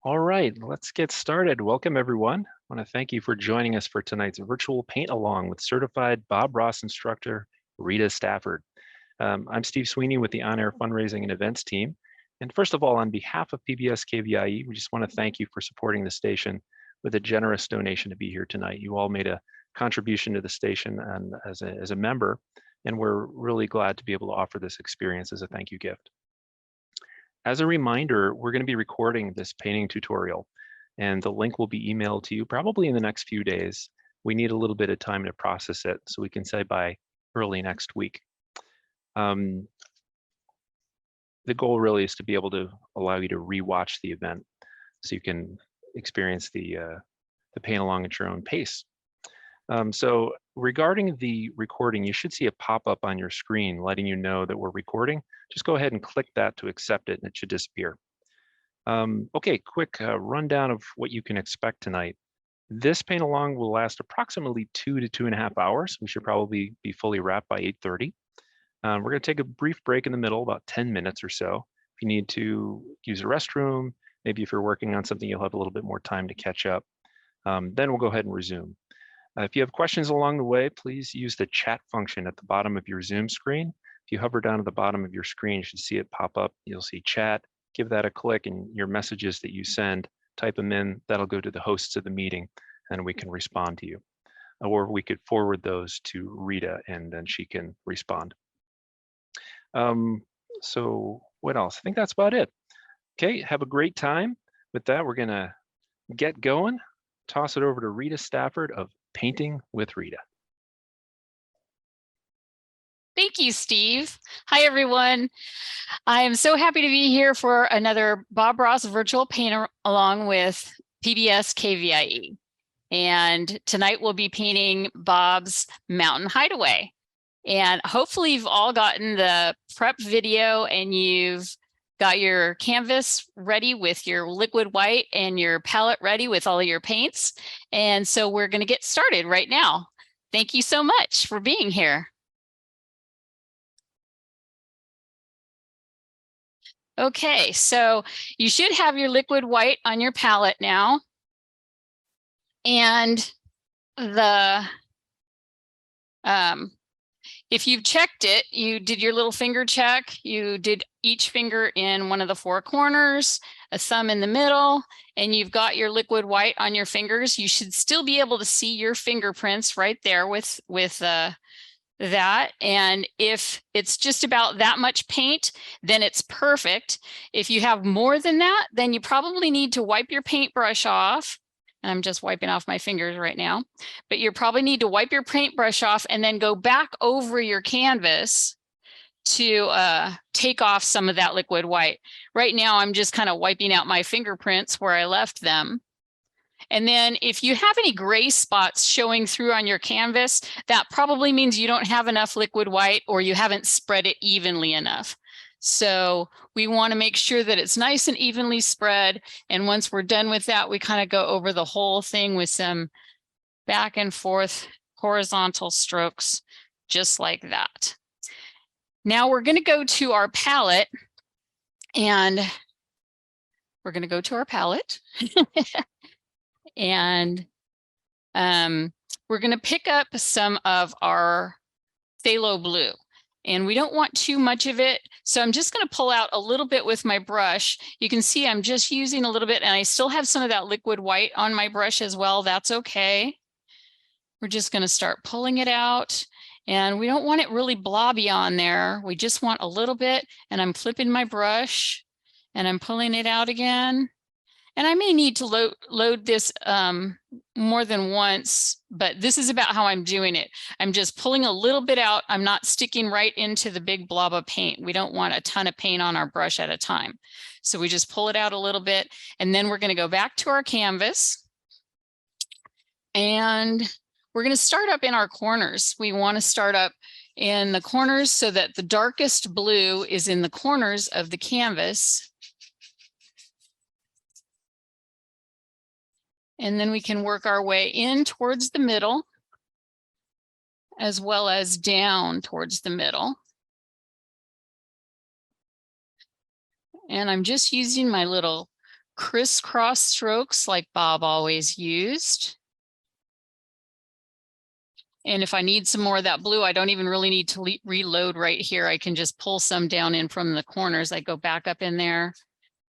All right, let's get started. Welcome, everyone. I want to thank you for joining us for tonight's virtual paint along with certified Bob Ross instructor, Rita Stafford. I'm Steve Sweeney with the On-Air Fundraising and Events team. And first of all, on behalf of PBS KVIE, we just want to thank you for supporting the station with a generous donation to be here tonight. You all made a contribution to the station and as a member, and we're really glad to be able to offer this experience as a thank you gift. As a reminder, we're going to be recording this painting tutorial, and the link will be emailed to you probably in the next few days. We need a little bit of time to process it, so we can say by early next week. The goal really is to be able to allow you to rewatch the event so you can experience the paint along at your own pace. So regarding the recording, you should see a pop-up on your screen letting you know that we're recording. Just go ahead and click that to accept it and it should disappear. Okay, quick rundown of what you can expect tonight. This paint along will last approximately 2 to 2.5 hours. We should probably be fully wrapped by 8:30. We're going to take a brief break in the middle, about 10 minutes or so. If you need to use a restroom, maybe if you're working on something, you'll have a little bit more time to catch up. Then we'll go ahead and resume. If you have questions along the way, please use the chat function at the bottom of your Zoom screen. If you hover down at the bottom of your screen, you should see it pop up. You'll see chat, give that a click, and your messages that you send, type them in. That'll go to the hosts of the meeting, and we can respond to you. Or we could forward those to Rita, and then she can respond. So what else? I think that's about it. Okay, have a great time. With that, we're gonna get going. Toss it over to Rita Stafford of Painting with Rita. Thank you, Steve. Hi, everyone. I am so happy to be here for another Bob Ross virtual paint along with PBS KVIE. And tonight we'll be painting Bob's Mountain Hideaway. And hopefully you've all gotten the prep video and you've got your canvas ready with your liquid white and your palette ready with all of your paints. And so we're going to get started right now. Thank you so much for being here. Okay, so you should have your liquid white on your palette now. And if you've checked it, you did your little finger check, you did each finger in one of the four corners, a thumb in the middle, and you've got your liquid white on your fingers. You should still be able to see your fingerprints right there with that. And if it's just about that much paint, then it's perfect. If you have more than that, then you probably need to wipe your paintbrush off. I'm just wiping off my fingers right now, but you probably need to wipe your paintbrush off and then go back over your canvas to take off some of that liquid white. Right now, I'm just kind of wiping out my fingerprints where I left them. And then if you have any gray spots showing through on your canvas, that probably means you don't have enough liquid white or you haven't spread it evenly enough. So we want to make sure that it's nice and evenly spread. And once we're done with that, we kind of go over the whole thing with some back and forth horizontal strokes, just like that. Now we're going to go to our palette and we're going to go to our palette. And we're going to pick up some of our phthalo blue. And we don't want too much of it. So I'm just going to pull out a little bit with my brush. You can see I'm just using a little bit and I still have some of that liquid white on my brush as well. That's okay. We're just going to start pulling it out and we don't want it really blobby on there. We just want a little bit and I'm flipping my brush and I'm pulling it out again. And I may need to load this more than once, but this is about how I'm doing it. I'm just pulling a little bit out. I'm not sticking right into the big blob of paint. We don't want a ton of paint on our brush at a time. So we just pull it out a little bit, and then we're going to go back to our canvas. And we're going to start up in our corners. We want to start up in the corners so that the darkest blue is in the corners of the canvas. And then we can work our way in towards the middle, as well as down towards the middle. And I'm just using my little crisscross strokes like Bob always used. And if I need some more of that blue, I don't even really need to reload right here. I can just pull some down in from the corners. I go back up in there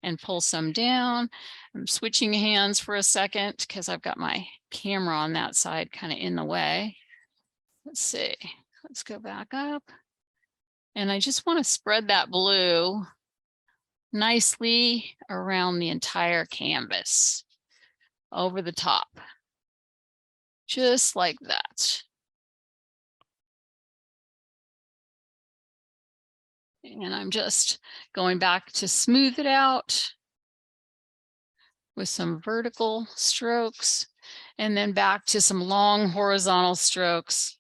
and pull some down. I'm switching hands for a second because I've got my camera on that side kind of in the way. Let's see, let's go back up. And I just want to spread that blue nicely around the entire canvas over the top, just like that. And I'm just going back to smooth it out with some vertical strokes and then back to some long horizontal strokes,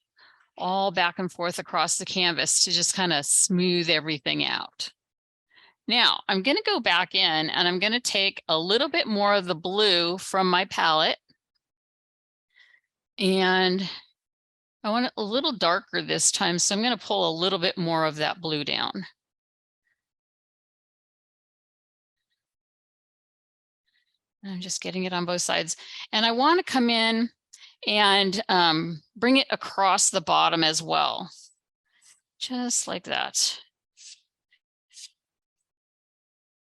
all back and forth across the canvas to just kind of smooth everything out. Now I'm going to go back in and I'm going to take a little bit more of the blue from my palette. And I want it a little darker this time, so I'm going to pull a little bit more of that blue down. I'm just getting it on both sides. And I want to come in and bring it across the bottom as well. Just like that.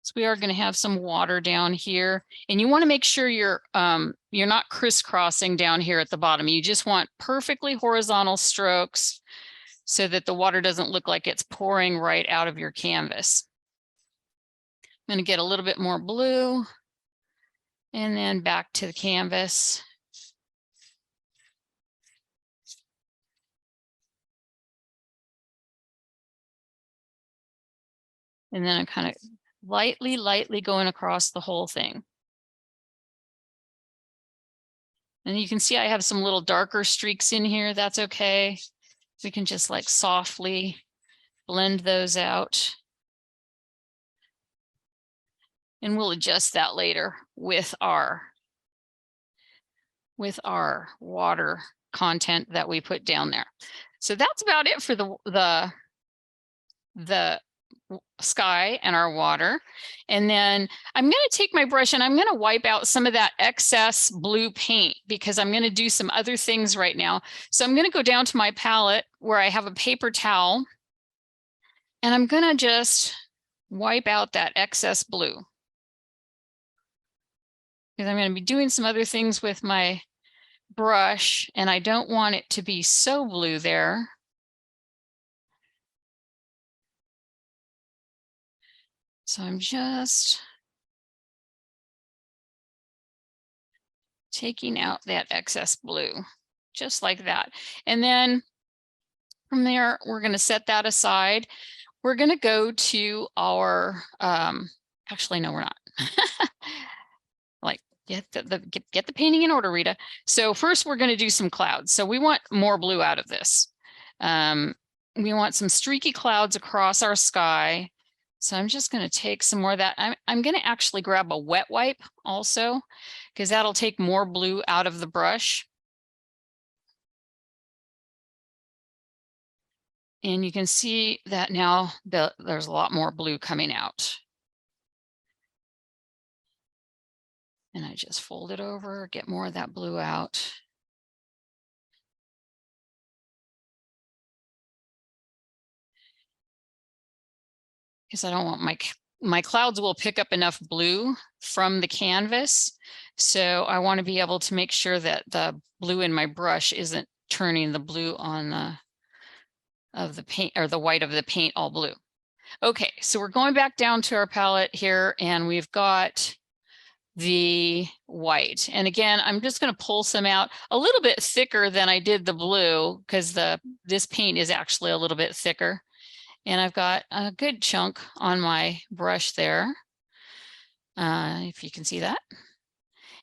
So we are going to have some water down here. And you want to make sure you're not crisscrossing down here at the bottom. You just want perfectly horizontal strokes so that the water doesn't look like it's pouring right out of your canvas. I'm going to get a little bit more blue. And then back to the canvas. And then I'm kind of lightly going across the whole thing. And you can see I have some little darker streaks in here. That's okay. We can just like softly blend those out. And we'll adjust that later with our water content that we put down there. So that's about it for the sky and our water. And then I'm going to take my brush and I'm going to wipe out some of that excess blue paint because I'm going to do some other things right now. So I'm going to go down to my palette where I have a paper towel and I'm going to just wipe out that excess blue. Because I'm going to be doing some other things with my brush and I don't want it to be so blue there. So I'm just taking out that excess blue, just like that. And then from there, we're going to set that aside. We're going to go to our, actually, no, we're not. Like, get the painting in order, Rita. So first we're going to do some clouds. So we want more blue out of this. We want some streaky clouds across our sky. So I'm just going to take some more of that. I'm going to actually grab a wet wipe also, because that'll take more blue out of the brush. And you can see that now there's a lot more blue coming out. And I just fold it over, get more of that blue out. Because I don't want my clouds will pick up enough blue from the canvas. So I want to be able to make sure that the blue in my brush isn't turning the blue on the paint or the white of the paint all blue. Okay, so we're going back down to our palette here and we've got the white. And again, I'm just going to pull some out a little bit thicker than I did the blue because this paint is actually a little bit thicker. And I've got a good chunk on my brush there, if you can see that.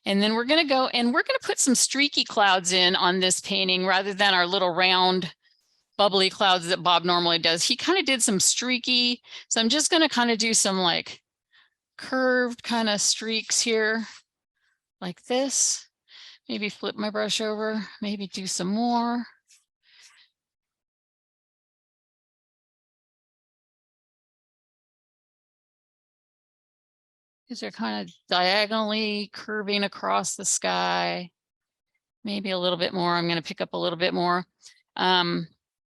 And then we're going to go and we're going to put some streaky clouds in on this painting rather than our little round bubbly clouds that Bob normally does. He kind of did some streaky. So I'm just going to kind of do some like curved kind of streaks here like this. Maybe flip my brush over, maybe do some more. These are kind of diagonally curving across the sky. Maybe a little bit more. I'm going to pick up a little bit more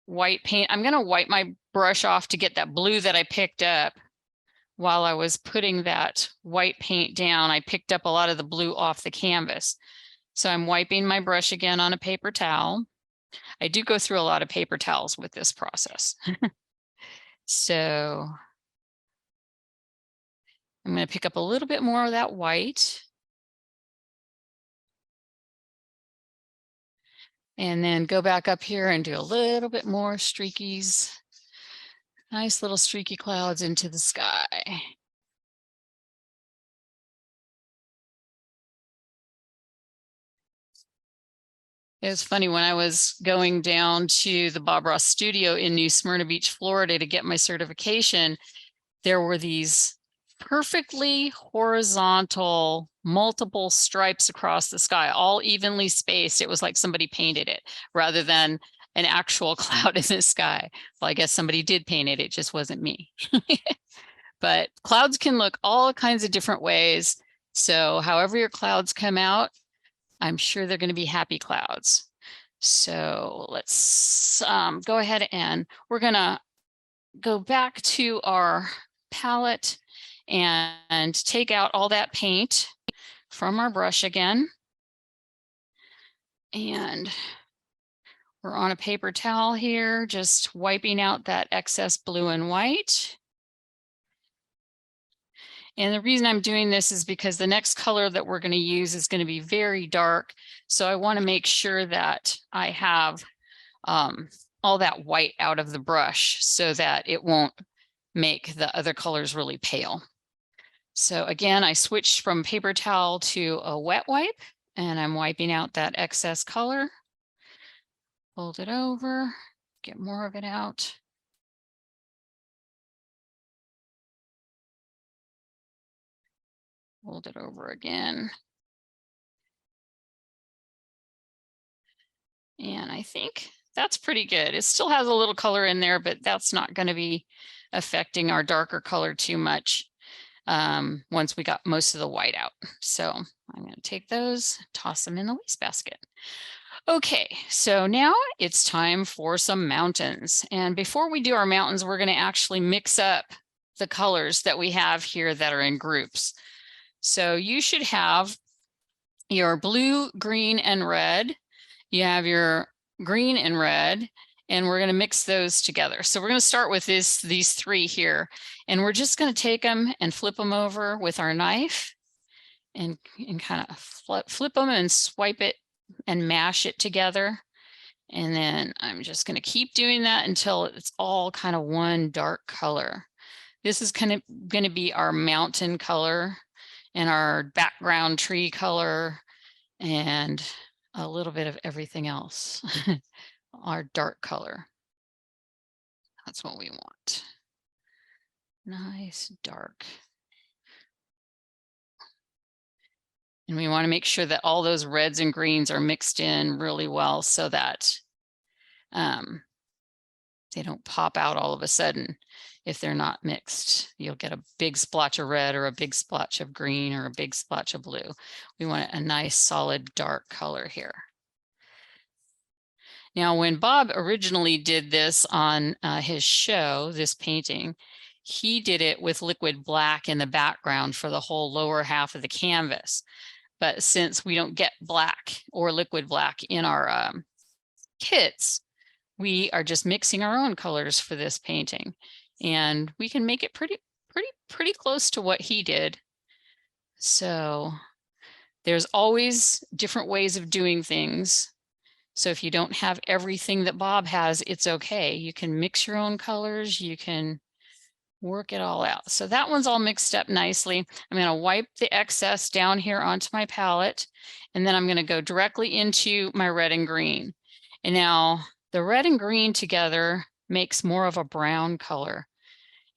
white paint. I'm going to wipe my brush off to get that blue that I picked up while I was putting that white paint down. I picked up a lot of the blue off the canvas. So I'm wiping my brush again on a paper towel. I do go through a lot of paper towels with this process. So I'm going to pick up a little bit more of that white. And then go back up here and do a little bit more streakies. Nice little streaky clouds into the sky. It was funny when I was going down to the Bob Ross studio in New Smyrna Beach, Florida to get my certification. There were these perfectly horizontal, multiple stripes across the sky, all evenly spaced. It was like somebody painted it rather than an actual cloud in the sky. Well, I guess somebody did paint it. It just wasn't me. But clouds can look all kinds of different ways. So however your clouds come out, I'm sure they're going to be happy clouds. So let's go ahead and we're going to go back to our palette and take out all that paint from our brush again. And we're on a paper towel here, just wiping out that excess blue and white. And the reason I'm doing this is because the next color that we're going to use is going to be very dark. So I want to make sure that I have all that white out of the brush so that it won't make the other colors really pale. So again, I switched from paper towel to a wet wipe, and I'm wiping out that excess color. Fold it over, get more of it out. Fold it over again. And I think that's pretty good. It still has a little color in there, but that's not going to be affecting our darker color too much once we got most of the white out. So I'm going to take those, toss them in the wastebasket. Okay, so now it's time for some mountains. And before we do our mountains, we're going to actually mix up the colors that we have here that are in groups. So you should have your blue, green, and red. You have your green and red, and we're going to mix those together. So we're going to start with these three here, and we're just going to take them and flip them over with our knife and kind of flip them and swipe it and mash it together. And then I'm just going to keep doing that until it's all kind of one dark color. This is kind of going to be our mountain color and our background tree color and a little bit of everything else. Our dark color. That's what we want. Nice dark. And we want to make sure that all those reds and greens are mixed in really well so that they don't pop out all of a sudden. If they're not mixed, you'll get a big splotch of red or a big splotch of green or a big splotch of blue. We want a nice solid dark color here. Now, when Bob originally did this on his show, this painting, he did it with liquid black in the background for the whole lower half of the canvas. But since we don't get black or liquid black in our kits, we are just mixing our own colors for this painting. And we can make it pretty close to what he did. So there's always different ways of doing things. So if you don't have everything that Bob has, it's okay. You can mix your own colors. You can work it all out. So that one's all mixed up nicely. I'm going to wipe the excess down here onto my palette, and then I'm going to go directly into my red and green. And now the red and green together makes more of a brown color.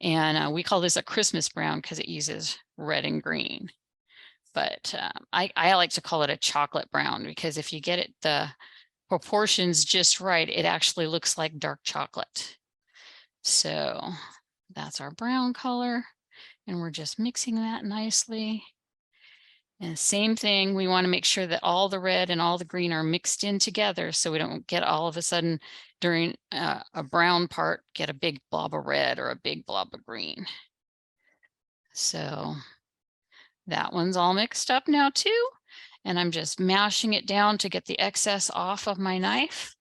And we call this a Christmas brown because it uses red and green. But I like to call it a chocolate brown because if you get it the proportions just right, it actually looks like dark chocolate. So that's our brown color. And we're just mixing that nicely. And same thing, we want to make sure that all the red and all the green are mixed in together so we don't get all of a sudden during a brown part, get a big blob of red or a big blob of green. So that one's all mixed up now too. And I'm just mashing it down to get the excess off of my knife.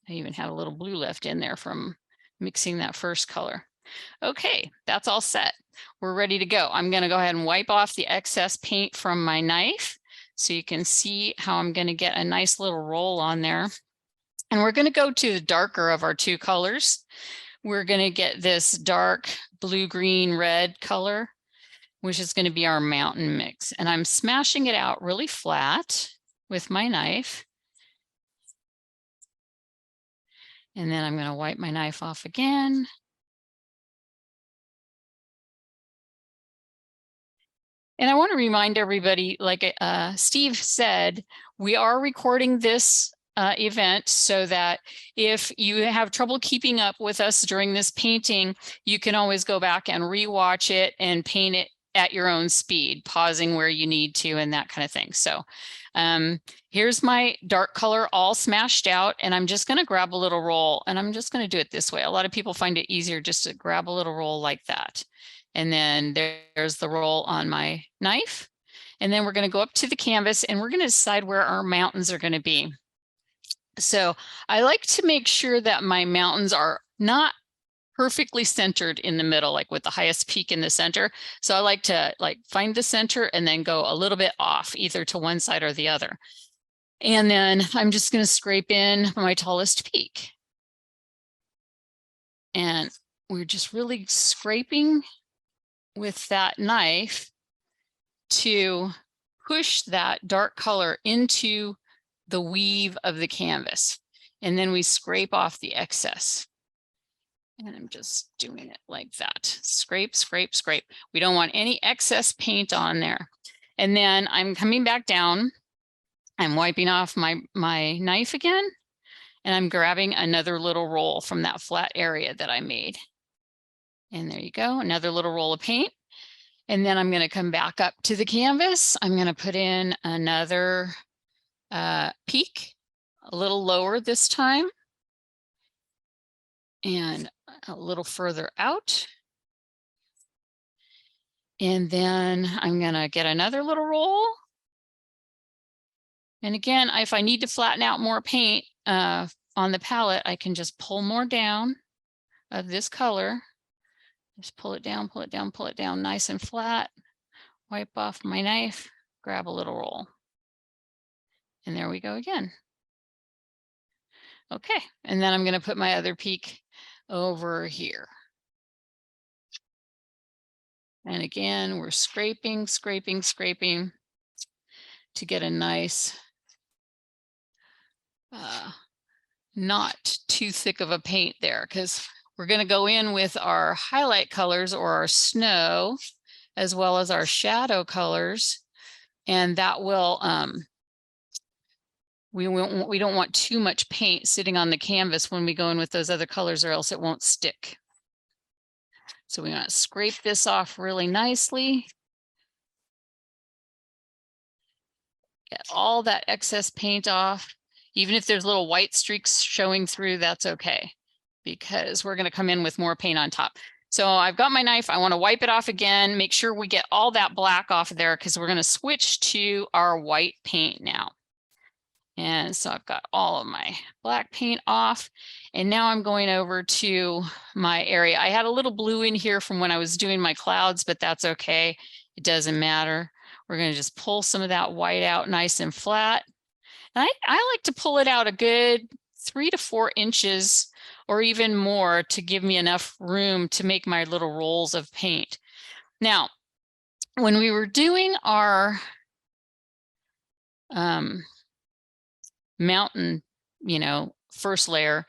I even have a little blue left in there from mixing that first color. Okay, that's all set. We're ready to go. I'm going to go ahead and wipe off the excess paint from my knife so you can see how I'm going to get a nice little roll on there. And we're going to go to the darker of our two colors. We're going to get this dark blue, green, red color, which is going to be our mountain mix. And I'm smashing it out really flat with my knife. And then I'm going to wipe my knife off again. And I want to remind everybody, like Steve said, we are recording this event so that if you have trouble keeping up with us during this painting, you can always go back and rewatch it and paint it at your own speed, pausing where you need to and that kind of thing. So here's my dark color all smashed out, and I'm just going to grab a little roll, and I'm just going to do it this way. A lot of people find it easier just to grab a little roll like that. And then there's the roll on my knife. And then we're going to go up to the canvas and we're going to decide where our mountains are going to be. So I like to make sure that my mountains are not perfectly centered in the middle, like with the highest peak in the center. So I like to find the center and then go a little bit off, either to one side or the other. And then I'm just going to scrape in my tallest peak. And we're just really scraping with that knife to push that dark color into the weave of the canvas. And then we scrape off the excess. And I'm just doing it like that. Scrape, scrape, scrape. We don't want any excess paint on there. And then I'm coming back down. I'm wiping off my knife again. And I'm grabbing another little roll from that flat area that I made. And there you go, another little roll of paint. And then I'm going to come back up to the canvas. I'm going to put in another peak, a little lower this time, and a little further out. And then I'm going to get another little roll. And again, if I need to flatten out more paint on the palette, I can just pull more down of this color. Just pull it down, pull it down, pull it down nice and flat. Wipe off my knife, grab a little roll. And there we go again. Okay, and then I'm going to put my other peak over here. And again, we're scraping, scraping, scraping to get a nice, not too thick of a paint there, because we're going to go in with our highlight colors or our snow, as well as our shadow colors. And that will, we don't want too much paint sitting on the canvas when we go in with those other colors, or else it won't stick. So we want to scrape this off really nicely. Get all that excess paint off. Even if there's little white streaks showing through, that's okay, because we're going to come in with more paint on top. So I've got my knife. I want to wipe it off again, make sure we get all that black off of there, because we're going to switch to our white paint now. And so I've got all of my black paint off. And now I'm going over to my area. I had a little blue in here from when I was doing my clouds, but that's okay. It doesn't matter. We're going to just pull some of that white out nice and flat. And I like to pull it out a good 3 to 4 inches or even more to give me enough room to make my little rolls of paint. Now, when we were doing our mountain, first layer,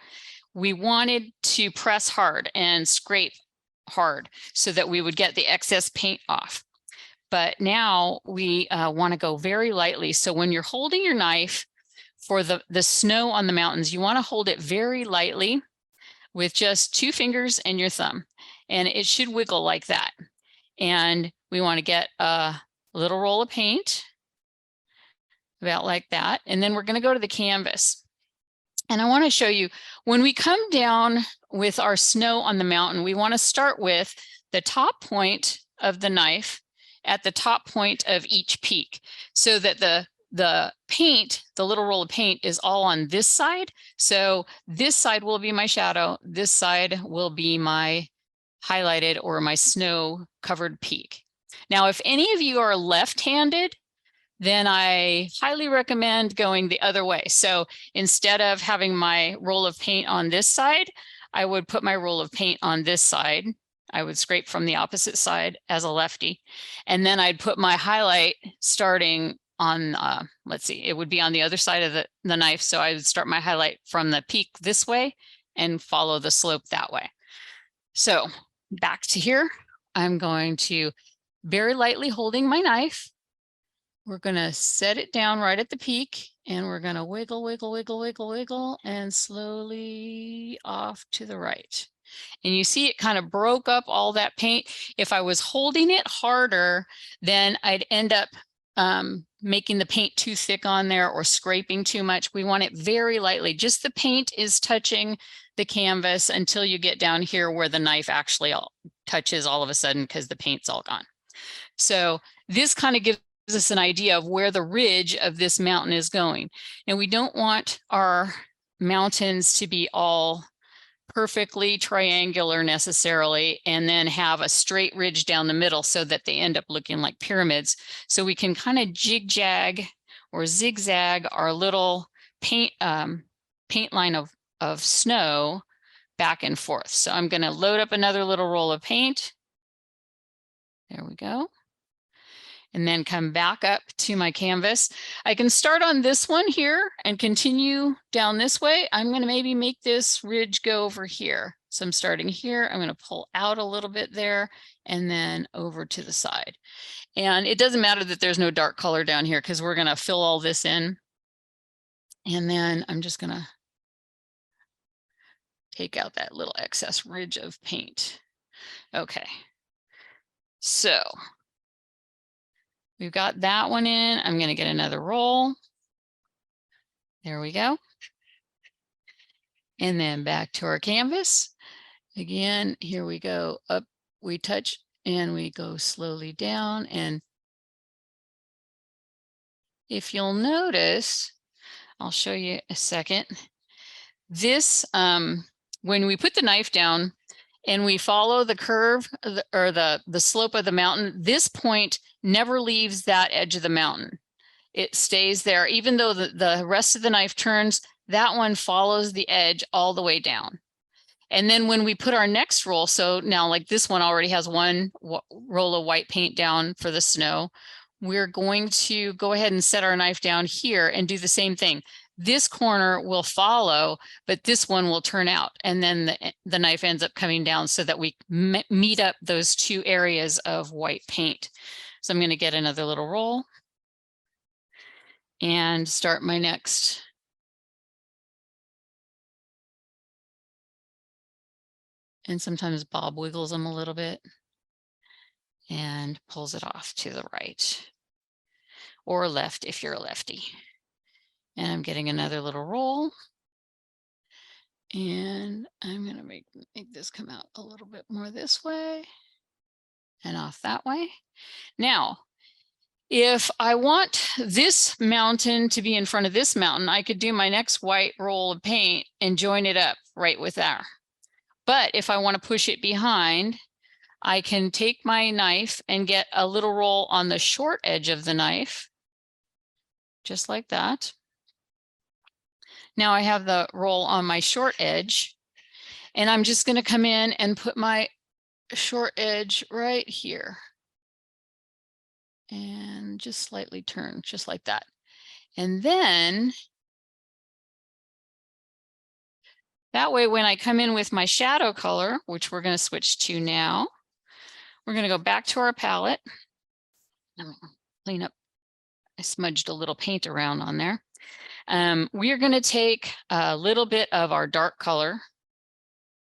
we wanted to press hard and scrape hard so that we would get the excess paint off. But now we want to go very lightly. So when you're holding your knife for the snow on the mountains, you want to hold it very lightly, with just 2 fingers and your thumb, and it should wiggle like that. And we want to get a little roll of paint, about like that. And then we're going to go to the canvas. And I want to show you, when we come down with our snow on the mountain, we want to start with the top point of the knife at the top point of each peak, so that the paint, the little roll of paint, is all on this side. So this side will be my shadow. This side will be my highlighted or my snow covered peak. Now, if any of you are left-handed, then I highly recommend going the other way. So instead of having my roll of paint on this side, I would put my roll of paint on this side. I would scrape from the opposite side as a lefty. And then I'd put my highlight starting on, let's see, it would be on the other side of the knife. So I would start my highlight from the peak this way and follow the slope that way. So back to here, I'm going to very lightly holding my knife. We're going to set it down right at the peak, and we're going to wiggle, wiggle, wiggle, wiggle, wiggle, and slowly off to the right. And you see it kind of broke up all that paint. If I was holding it harder, then I'd end up making the paint too thick on there or scraping too much. We want it very lightly. Just the paint is touching the canvas until you get down here where the knife actually touches all of a sudden, because the paint's all gone. So this kind of gives us an idea of where the ridge of this mountain is going. And we don't want our mountains to be all perfectly triangular necessarily, and then have a straight ridge down the middle so that they end up looking like pyramids. So we can kind of jig-jag or zigzag our little paint line of snow back and forth. So I'm going to load up another little roll of paint. There we go. And then come back up to my canvas. I can start on this one here and continue down this way. I'm going to maybe make this ridge go over here. So I'm starting here. I'm going to pull out a little bit there and then over to the side. And it doesn't matter that there's no dark color down here, because we're going to fill all this in. And then I'm just going to take out that little excess ridge of paint. Okay. So we've got that one in. I'm going to get another roll. There we go. And then back to our canvas. Again, here we go. Up, we touch, and we go slowly down. And if you'll notice, I'll show you a second. This, when we put the knife down and we follow the curve or the slope of the mountain, this point never leaves that edge of the mountain. It stays there. Even though the rest of the knife turns, that one follows the edge all the way down. And then when we put our next roll, so now like this one already has one roll of white paint down for the snow, we're going to go ahead and set our knife down here and do the same thing. This corner will follow, but this one will turn out, and then the knife ends up coming down so that we meet up those two areas of white paint. So I'm going to get another little roll and start my next. And sometimes Bob wiggles them a little bit and pulls it off to the right or left if you're a lefty. And I'm getting another little roll. And I'm going to make this come out a little bit more this way and off that way. Now, if I want this mountain to be in front of this mountain, I could do my next white roll of paint and join it up right with there. But if I want to push it behind, I can take my knife and get a little roll on the short edge of the knife, just like that. Now I have the roll on my short edge, and I'm just going to come in and put my short edge right here and just slightly turn, just like that. And then that way, when I come in with my shadow color, which we're going to switch to now, we're going to go back to our palette. Clean up. I smudged a little paint around on there. We are going to take a little bit of our dark color,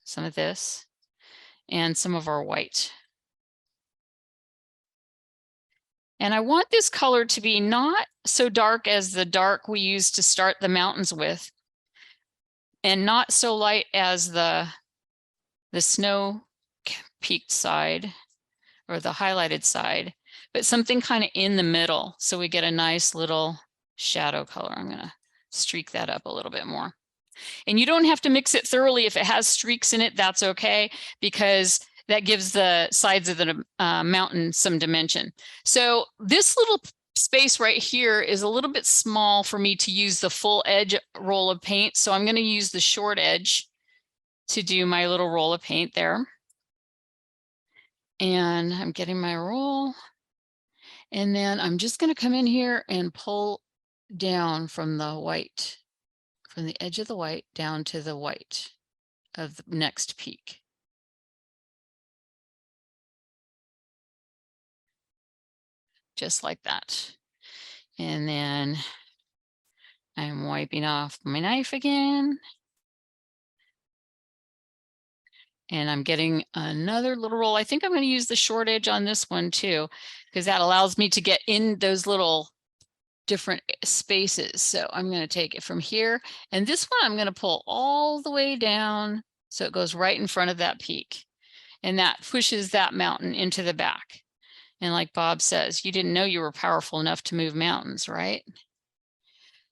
some of this, and some of our white. And I want this color to be not so dark as the dark we used to start the mountains with, and not so light as the snow peaked side or the highlighted side, but something kind of in the middle. So we get a nice little shadow color. I'm gonna streak that up a little bit more. And you don't have to mix it thoroughly. If it has streaks in it, that's okay, because that gives the sides of the mountain some dimension. So this little space right here is a little bit small for me to use the full edge roll of paint. So I'm going to use the short edge to do my little roll of paint there. And I'm getting my roll. And then I'm just going to come in here and pull down from the white, from the edge of the white down to the white of the next peak. Just like that. And then I'm wiping off my knife again. And I'm getting another little roll. I think I'm going to use the short edge on this one too, because that allows me to get in those little different spaces. So I'm going to take it from here. And this one I'm going to pull all the way down so it goes right in front of that peak. And that pushes that mountain into the back. And like Bob says, you didn't know you were powerful enough to move mountains, right?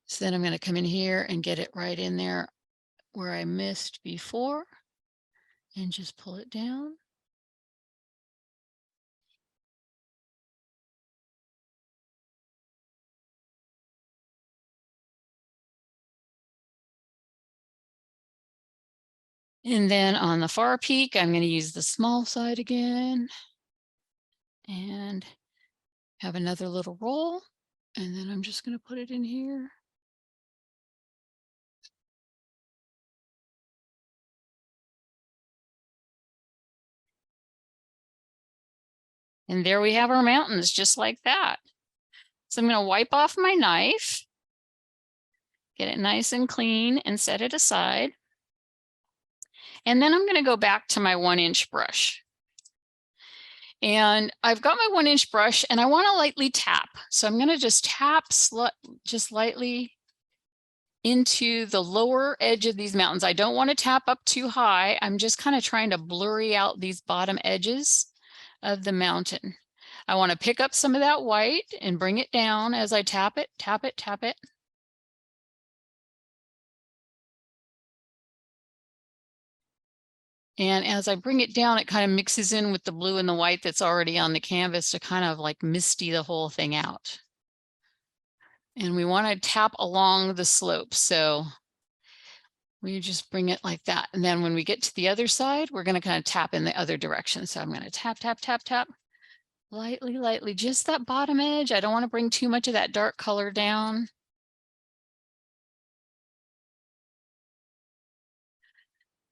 So then I'm going to come in here and get it right in there where I missed before and just pull it down. And then on the far peak, I'm going to use the small side again and have another little roll. And then I'm just going to put it in here. And there we have our mountains just like that. So I'm going to wipe off my knife, get it nice and clean and set it aside. And then I'm going to go back to my 1-inch brush. And I've got my 1-inch brush and I want to lightly tap. So I'm going to just tap just lightly into the lower edge of these mountains. I don't want to tap up too high. I'm just kind of trying to blurry out these bottom edges of the mountain. I want to pick up some of that white and bring it down as I tap it, tap it, tap it. And as I bring it down, it kind of mixes in with the blue and the white that's already on the canvas to kind of like misty the whole thing out. And we want to tap along the slope. So we just bring it like that. And then when we get to the other side, we're going to kind of tap in the other direction. So I'm going to tap, tap, tap, tap, lightly, lightly, just that bottom edge. I don't want to bring too much of that dark color down.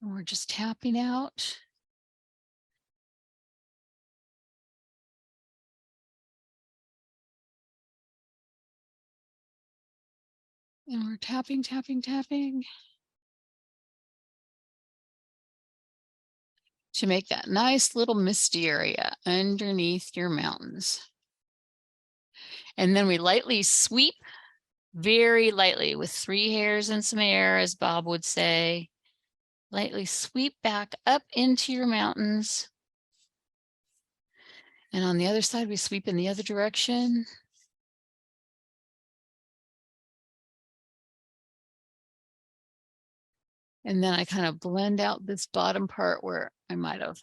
And we're just tapping out. And we're tapping, tapping, tapping to make that nice little misty area underneath your mountains. And then we lightly sweep, very lightly, with 3 hairs and some air, as Bob would say. Lightly sweep back up into your mountains. And on the other side, we sweep in the other direction. And then I kind of blend out this bottom part where I might have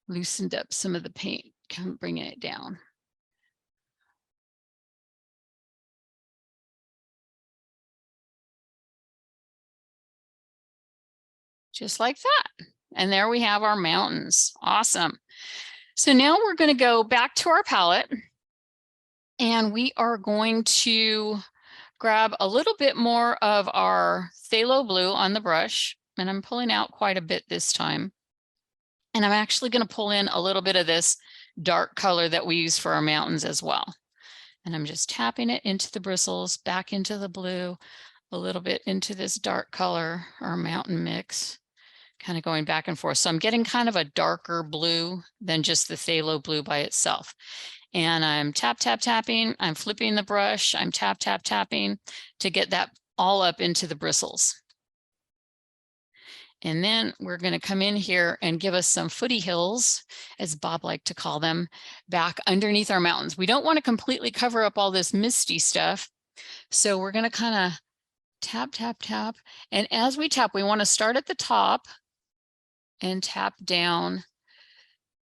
loosened up some of the paint, kind of bringing it down. Just like that. And there we have our mountains. Awesome. So now we're going to go back to our palette and we are going to grab a little bit more of our phthalo blue on the brush. And I'm pulling out quite a bit this time. And I'm actually going to pull in a little bit of this dark color that we use for our mountains as well. And I'm just tapping it into the bristles, back into the blue, a little bit into this dark color, our mountain mix. kind of going back and forth. So I'm getting kind of a darker blue than just the phthalo blue by itself. And I'm tap, tap, tapping, I'm flipping the brush, I'm tap, tap, tapping to get that all up into the bristles. And then we're going to come in here and give us some footy hills, as Bob liked to call them, back underneath our mountains. We don't want to completely cover up all this misty stuff. So we're going to kind of tap, tap, tap. And as we tap, we want to start at the top and tap down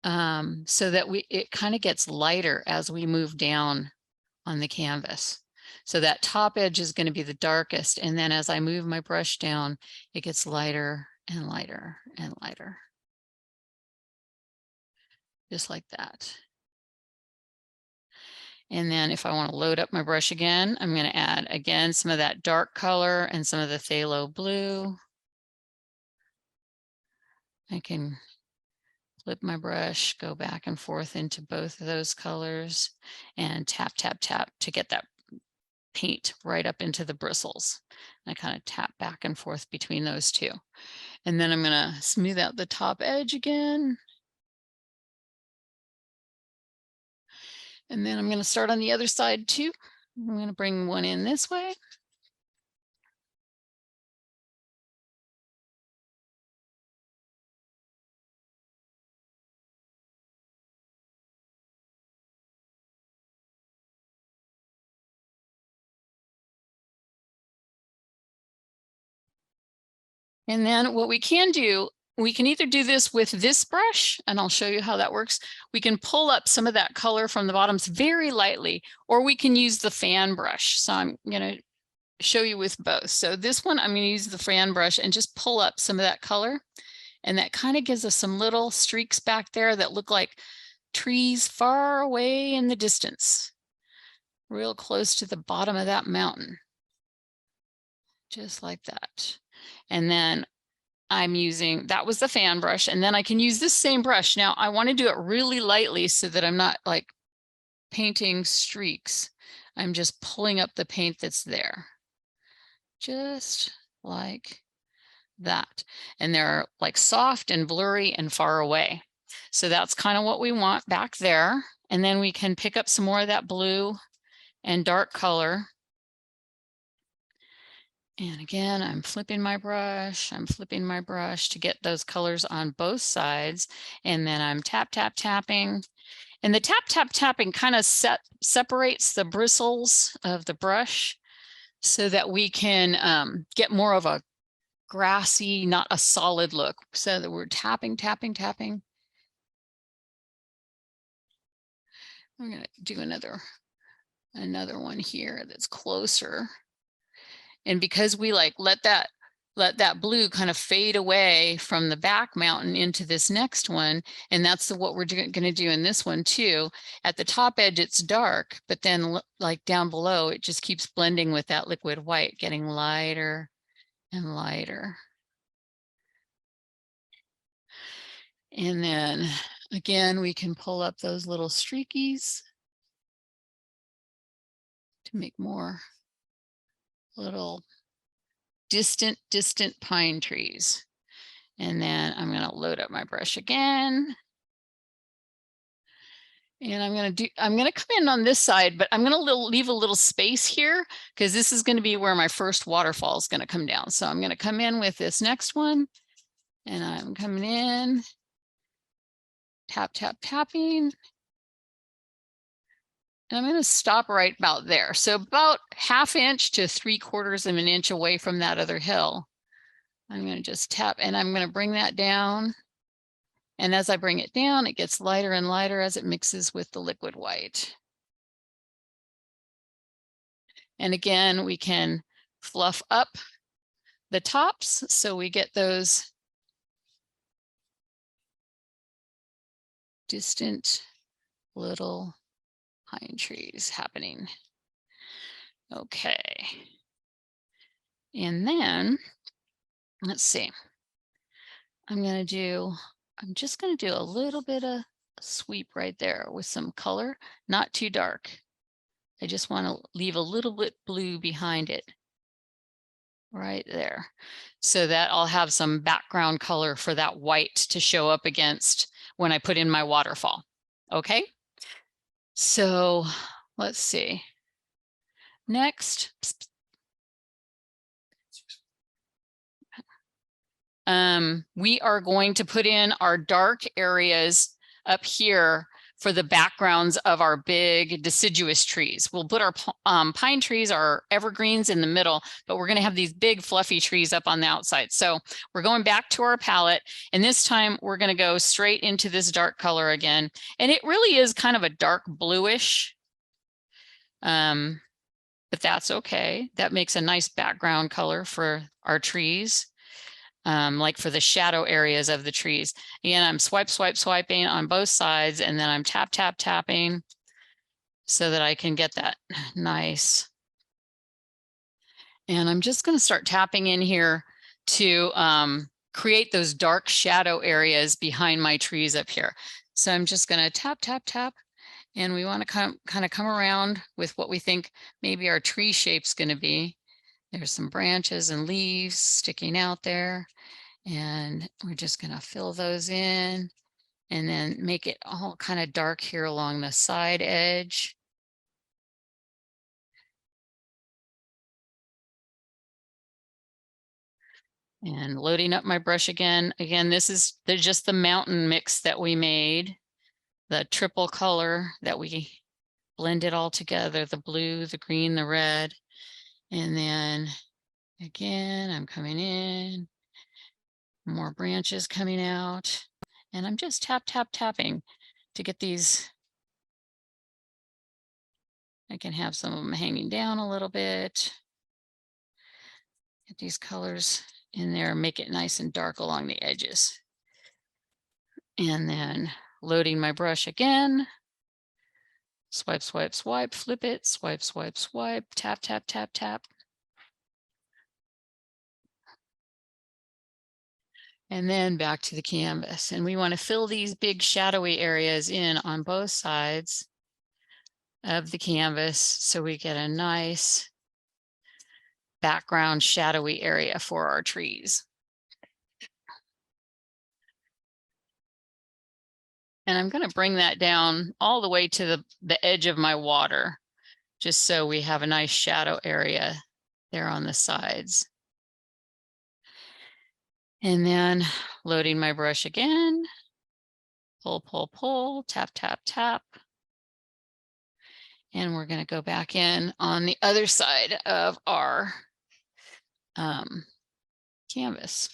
so that it kind of gets lighter as we move down on the canvas. So that top edge is going to be the darkest. And then as I move my brush down, it gets lighter and lighter and lighter. Just like that. And then if I want to load up my brush again, I'm going to add again some of that dark color and some of the phthalo blue. I can flip my brush, go back and forth into both of those colors and tap, tap, tap to get that paint right up into the bristles. I kind of tap back and forth between those two. And then I'm going to smooth out the top edge again. And then I'm going to start on the other side too. I'm going to bring one in this way. And then what we can do, we can either do this with this brush, and I'll show you how that works. We can pull up some of that color from the bottoms very lightly, or we can use the fan brush. So I'm going to show you with both. So this one, I'm going to use the fan brush and just pull up some of that color. And that kind of gives us some little streaks back there that look like trees far away in the distance, real close to the bottom of that mountain. Just like that. And then I'm using, that was the fan brush, and then I can use this same brush. Now I want to do it really lightly so that I'm not like painting streaks. I'm just pulling up the paint that's there. Just like that. And they're like soft and blurry and far away. So that's kind of what we want back there. And then we can pick up some more of that blue and dark color. And again, I'm flipping my brush to get those colors on both sides. And then I'm tap, tap, tapping. And the tap, tap, tapping kind of separates the bristles of the brush so that we can get more of a grassy, not a solid look. So that we're tapping, tapping, tapping. I'm going to do another one here that's closer. And because we like let that blue kind of fade away from the back mountain into this next one, and that's what we're going to do in this one too. At the top edge, it's dark, but then like down below, it just keeps blending with that liquid white, getting lighter and lighter. And then again, we can pull up those little streakies to make more little distant pine trees. And then I'm going to load up my brush again. And I'm going to come in on this side, but I'm going to leave a little space here because this is going to be where my first waterfall is going to come down. So I'm going to come in with this next one, and I'm coming in, tap, tap, tapping. And I'm going to stop right about there. So about 1/2 inch to 3/4 of an inch away from that other hill. I'm going to just tap, and I'm going to bring that down. And as I bring it down, it gets lighter and lighter as it mixes with the liquid white. And again, we can fluff up the tops so we get those distant little pine trees happening. Okay. And then let's see. I'm just going to do a little bit of sweep right there with some color, not too dark. I just want to leave a little bit blue behind it right there. So that I'll have some background color for that white to show up against when I put in my waterfall. Okay. So let's see. Next. We are going to put in our dark areas up here for the backgrounds of our big deciduous trees. We'll put our pine trees, our evergreens in the middle, but we're going to have these big fluffy trees up on the outside. So we're going back to our palette, and this time we're going to go straight into this dark color again. And it really is kind of a dark bluish, but that's okay. That makes a nice background color for our trees. Like for the shadow areas of the trees. Again, I'm swiping on both sides, and then I'm tapping so that I can get that nice. And I'm just going to start tapping in here to create those dark shadow areas behind my trees up here. So I'm just going to tap, and we want to kind of come around with what we think maybe our tree shape's going to be. There's some branches and leaves sticking out there. And we're just going to fill those in and then make it all kind of dark here along the side edge. And loading up my brush again. Again, they're just the mountain mix that we made, the triple color that we blended all together, the blue, the green, the red. And then again, I'm coming in, more branches coming out, and I'm just tapping to get these. I can have some of them hanging down a little bit. Get these colors in there, make it nice and dark along the edges. And then loading my brush again. Swipe, flip it, swipe, tap. And then back to the canvas. And we want to fill these big shadowy areas in on both sides of the canvas so we get a nice background shadowy area for our trees. And I'm going to bring that down all the way to the edge of my water, just so we have a nice shadow area there on the sides. And then loading my brush again, pull, tap. And we're going to go back in on the other side of our canvas.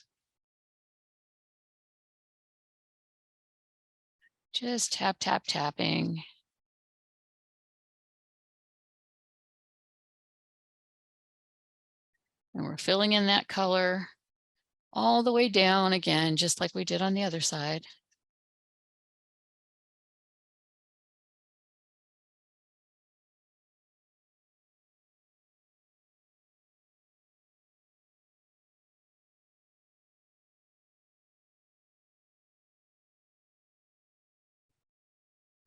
Just tapping. And we're filling in that color all the way down again, just like we did on the other side.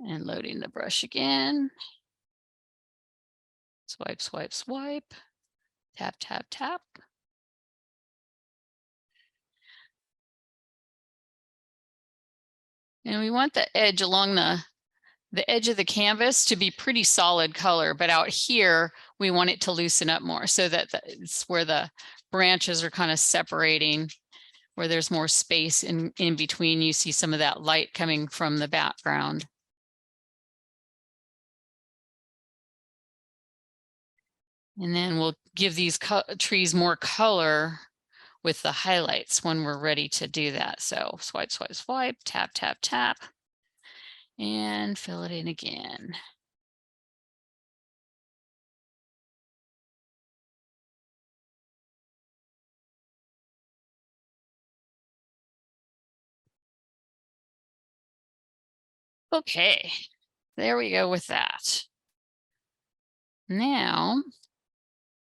And loading the brush again. Swipe. Tap. And we want the edge along the edge of the canvas to be pretty solid color, but out here, we want it to loosen up more so that it's where the branches are kind of separating, where there's more space in between. You see some of that light coming from the background. And then we'll give these trees more color with the highlights when we're ready to do that. So swipe, tap, and fill it in again. Okay, there we go with that. Now,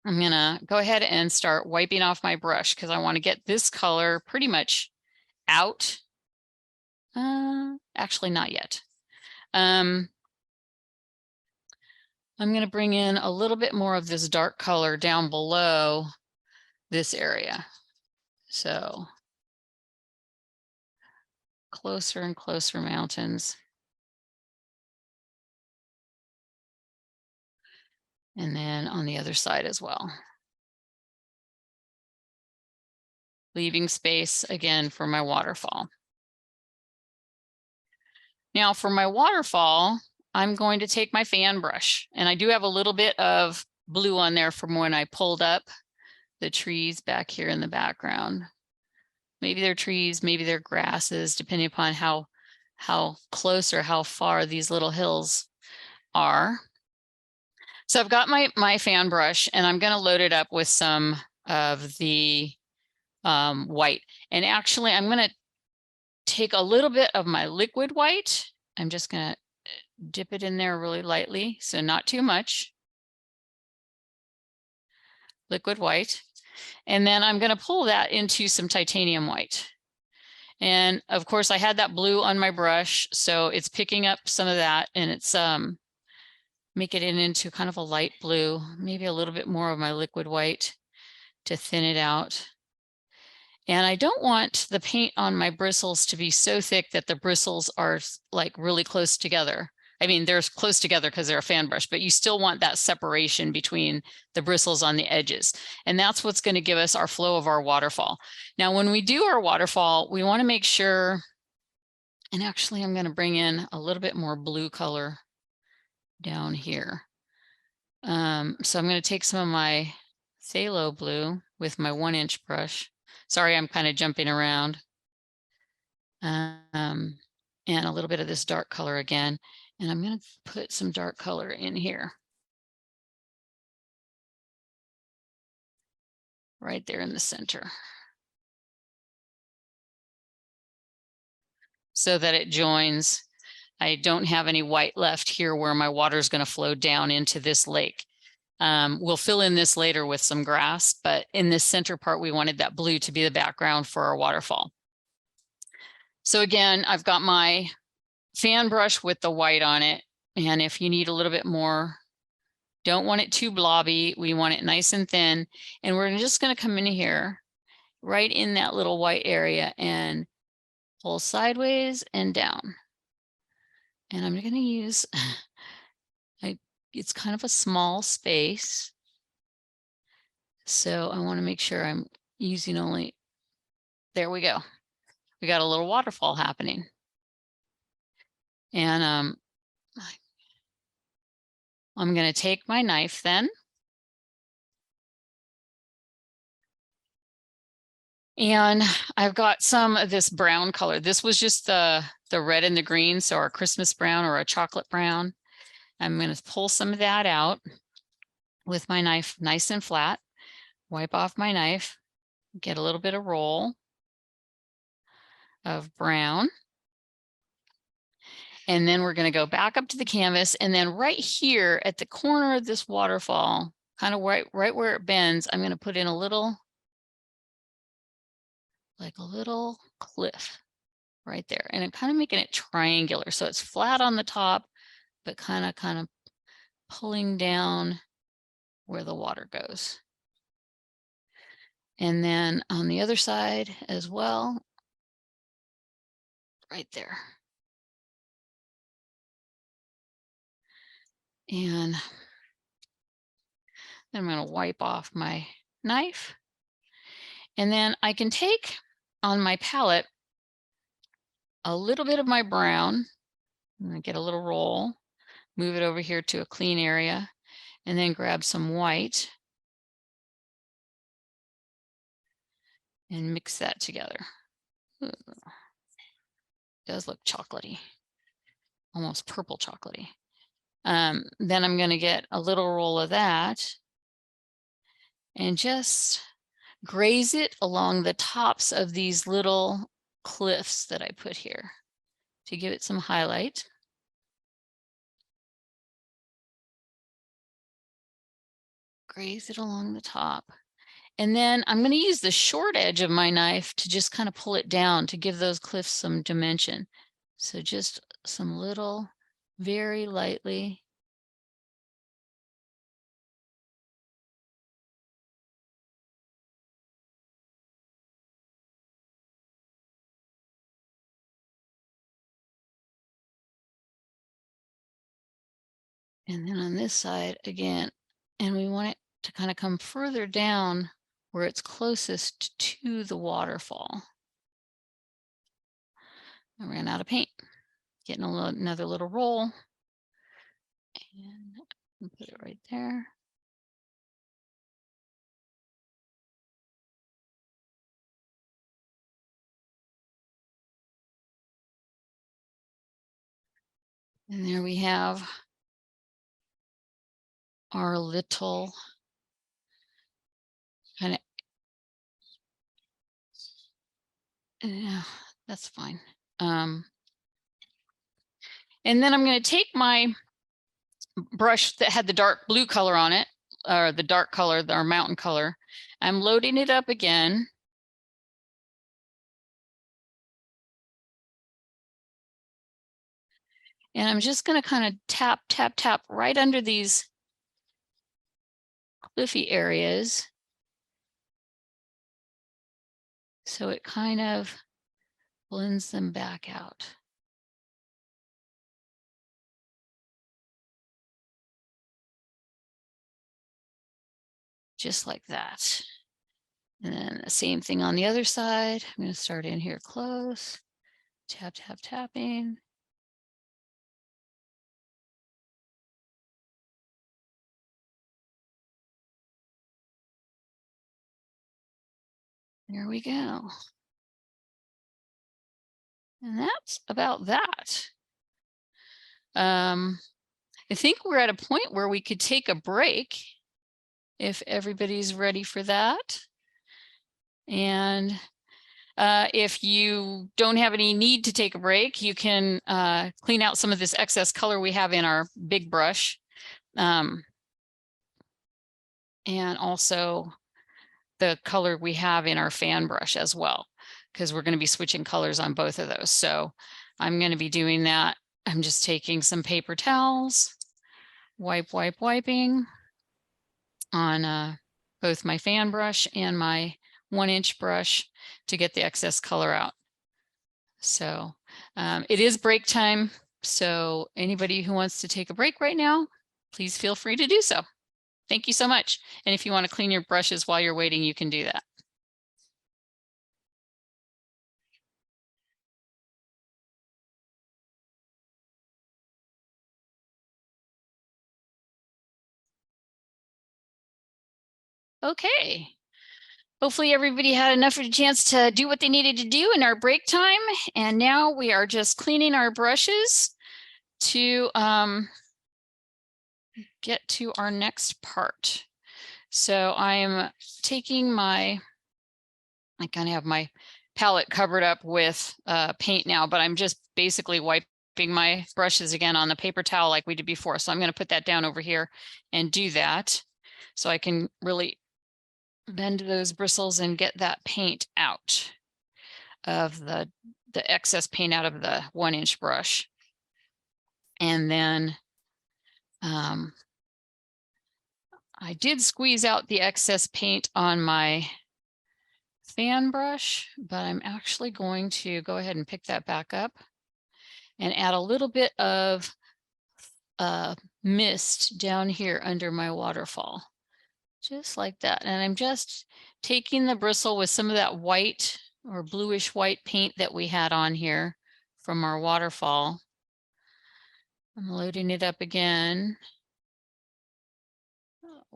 I'm gonna go ahead and start wiping off my brush because I want to get this color pretty much out. Actually, not yet. I'm going to bring in a little bit more of this dark color down below this area. So closer and closer mountains. And then on the other side as well. Leaving space again for my waterfall. Now for my waterfall, I'm going to take my fan brush, and I do have a little bit of blue on there from when I pulled up the trees back here in the background. Maybe they're trees, maybe they're grasses, depending upon how close or how far these little hills are. So I've got my fan brush, and I'm going to load it up with some of the white. And actually, I'm going to take a little bit of my liquid white. I'm just going to dip it in there really lightly, so not too much. Liquid white. And then I'm going to pull that into some titanium white. And of course, I had that blue on my brush, so it's picking up some of that, and it's making it into kind of a light blue, maybe a little bit more of my liquid white to thin it out. And I don't want the paint on my bristles to be so thick that the bristles are like really close together. I mean, they're close together because they're a fan brush, but you still want that separation between the bristles on the edges. And that's what's going to give us our flow of our waterfall. Now, when we do our waterfall, we want to make sure, and actually I'm going to bring in a little bit more blue color down here. So I'm going to take some of my phthalo blue with my 1-inch brush. Sorry, I'm kind of jumping around. And a little bit of this dark color again. And I'm going to put some dark color in here. Right there in the center. So that it joins. I don't have any white left here where my water is going to flow down into this lake. We'll fill in this later with some grass, but in this center part, we wanted that blue to be the background for our waterfall. So again, I've got my fan brush with the white on it. And if you need a little bit more, don't want it too blobby. We want it nice and thin. And we're just going to come in here right in that little white area and pull sideways and down. And I'm going to use, it's kind of a small space. So I want to make sure I'm using only, there we go. We got a little waterfall happening. And I'm going to take my knife then. And I've got some of this brown color. This was just the red and the green, so our Christmas brown or a chocolate brown. I'm going to pull some of that out with my knife nice and flat. Wipe off my knife, get a little bit of roll of brown. And then we're going to go back up to the canvas. And then right here at the corner of this waterfall, kind of right where it bends, I'm going to put in a little, like a little cliff right there. And I'm kind of making it triangular. So it's flat on the top, but kind of pulling down where the water goes. And then on the other side as well, right there. And then I'm going to wipe off my knife. And then I can take on my palette a little bit of my brown. I'm going to get a little roll, move it over here to a clean area, and then grab some white and mix that together. Ooh. It does look chocolatey, almost purple chocolatey. Then I'm going to get a little roll of that and just graze it along the tops of these little cliffs that I put here to give it some highlight. Graze it along the top. And then I'm going to use the short edge of my knife to just kind of pull it down to give those cliffs some dimension. So just some little, very lightly. And then on this side again, and we want it to kind of come further down where it's closest to the waterfall. I ran out of paint. Getting another little roll. And put it right there. And there we have our little kind of, yeah, that's fine. And then I'm going to take my brush that had the dark blue color on it, or the dark color, our mountain color. I'm loading it up again. And I'm just going to kind of tap, tap, tap right under these cliffy areas. So it kind of blends them back out. Just like that. And then the same thing on the other side. I'm going to start in here close. Tap, tap, tapping. There we go. And that's about that. I think we're at a point where we could take a break if everybody's ready for that. And if you don't have any need to take a break, you can clean out some of this excess color we have in our big brush. And also the color we have in our fan brush as well, because we're going to be switching colors on both of those. So I'm going to be doing that. I'm just taking some paper towels, wiping on both my fan brush and my 1-inch brush to get the excess color out. So it is break time. So anybody who wants to take a break right now, please feel free to do so. Thank you so much. And if you want to clean your brushes while you're waiting, you can do that. Okay. Hopefully everybody had enough of a chance to do what they needed to do in our break time. And now we are just cleaning our brushes to get to our next part. So I'm taking I kind of have my palette covered up with paint now, but I'm just basically wiping my brushes again on the paper towel like we did before. So I'm going to put that down over here and do that so I can really bend those bristles and get that paint out of the excess paint out of the 1-inch brush. And then I did squeeze out the excess paint on my fan brush, but I'm actually going to go ahead and pick that back up and add a little bit of mist down here under my waterfall, just like that. And I'm just taking the bristle with some of that white or bluish white paint that we had on here from our waterfall. I'm loading it up again.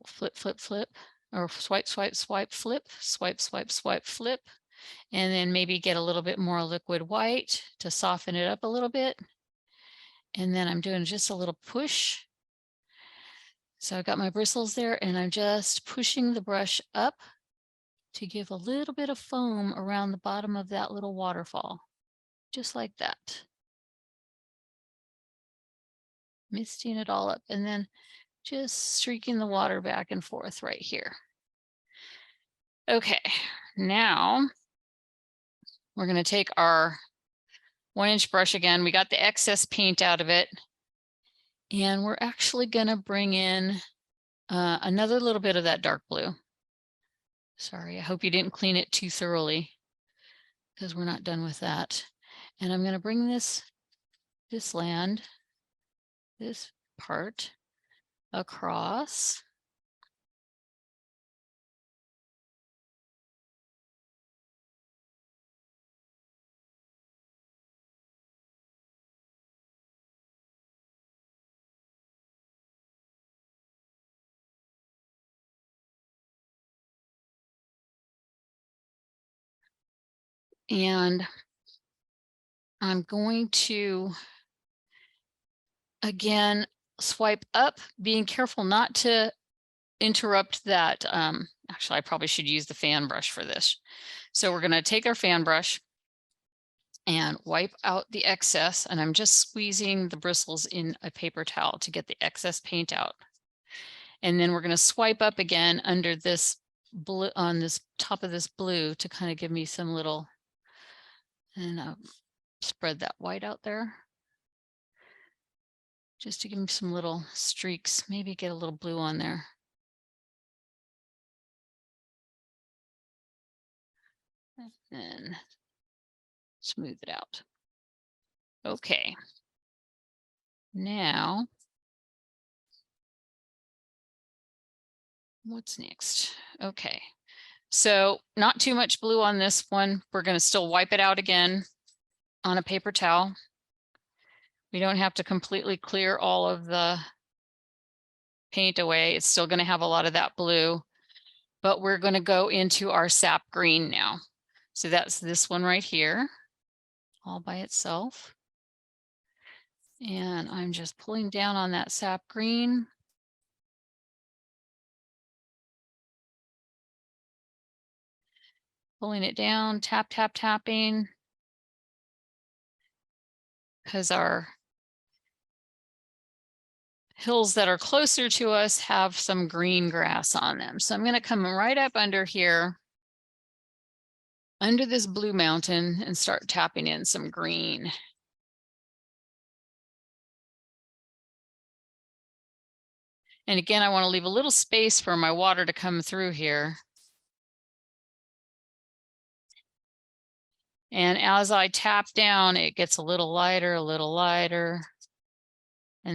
Flip, flip, flip, or swipe, swipe, swipe, flip, swipe, swipe, swipe, flip. And then maybe get a little bit more liquid white to soften it up a little bit. And then I'm doing just a little push. So I've got my bristles there and I'm just pushing the brush up to give a little bit of foam around the bottom of that little waterfall, just like that. Misting it all up and then just streaking the water back and forth right here. Okay, now we're going to take our 1-inch brush again. We got the excess paint out of it. And we're actually going to bring in another little bit of that dark blue. Sorry, I hope you didn't clean it too thoroughly because we're not done with that. And I'm going to bring this part across. And I'm going to, again, swipe up, being careful not to interrupt that. Actually, I probably should use the fan brush for this. So we're going to take our fan brush and wipe out the excess. And I'm just squeezing the bristles in a paper towel to get the excess paint out. And then we're going to swipe up again under this blue, on this top of this blue, to kind of give me some little, and spread that white out there, just to give me some little streaks, maybe get a little blue on there. And smooth it out. Okay. Now, what's next? Okay. So not too much blue on this one. We're going to still wipe it out again on a paper towel. We don't have to completely clear all of the paint away. It's still going to have a lot of that blue, but we're going to go into our sap green now. So that's this one right here, all by itself. And I'm just pulling down on that sap green. Pulling it down, tap, tap, tapping. Because our hills that are closer to us have some green grass on them. So I'm going to come right up under here, under this blue mountain, and start tapping in some green. And again, I want to leave a little space for my water to come through here. And as I tap down, it gets a little lighter, and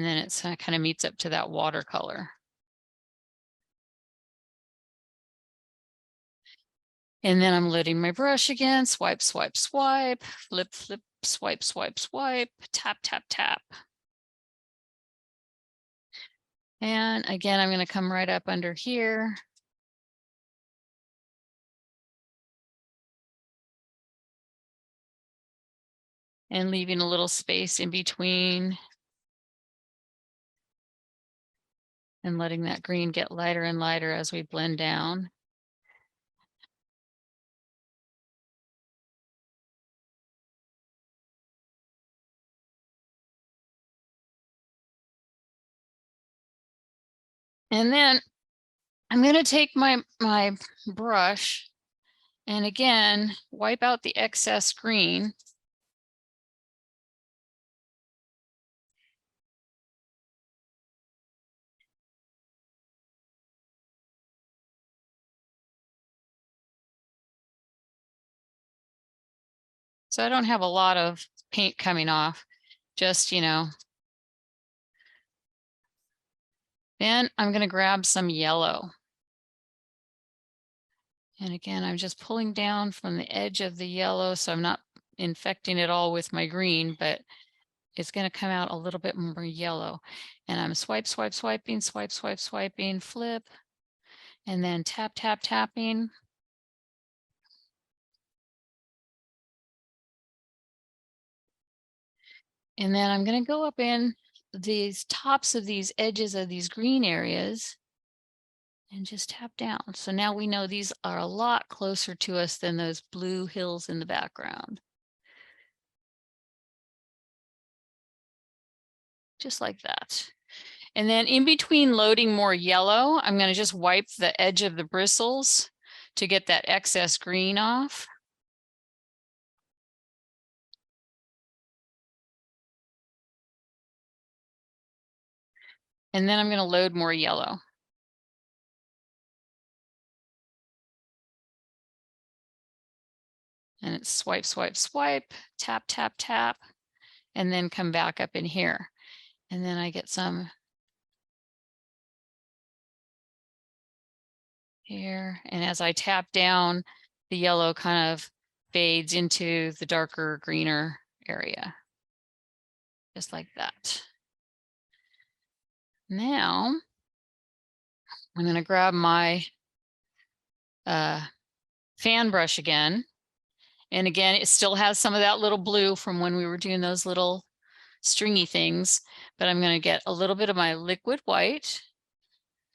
then it kind of meets up to that watercolor. And then I'm loading my brush again, swipe, swipe, swipe, flip, flip, swipe, swipe, swipe, tap, tap, tap. And again, I'm going to come right up under here. And leaving a little space in between. And letting that green get lighter and lighter as we blend down. And then I'm going to take my brush and again, wipe out the excess green. So I don't have a lot of paint coming off, just, you know. Then I'm going to grab some yellow. And again, I'm just pulling down from the edge of the yellow, so I'm not infecting it all with my green, but it's going to come out a little bit more yellow. And I'm swipe, swipe, swiping, swipe, swipe, swiping, flip, and then tap, tap, tapping. And then I'm going to go up in these tops of these edges of these green areas and just tap down. So now we know these are a lot closer to us than those blue hills in the background. Just like that. And then in between loading more yellow, I'm going to just wipe the edge of the bristles to get that excess green off. And then I'm going to load more yellow. And it's swipe, swipe, swipe, tap, tap, tap, and then come back up in here. And then I get some here. And as I tap down, the yellow kind of fades into the darker, greener area. Just like that. Now, I'm going to grab my fan brush again. And again, it still has some of that little blue from when we were doing those little stringy things, but I'm going to get a little bit of my liquid white,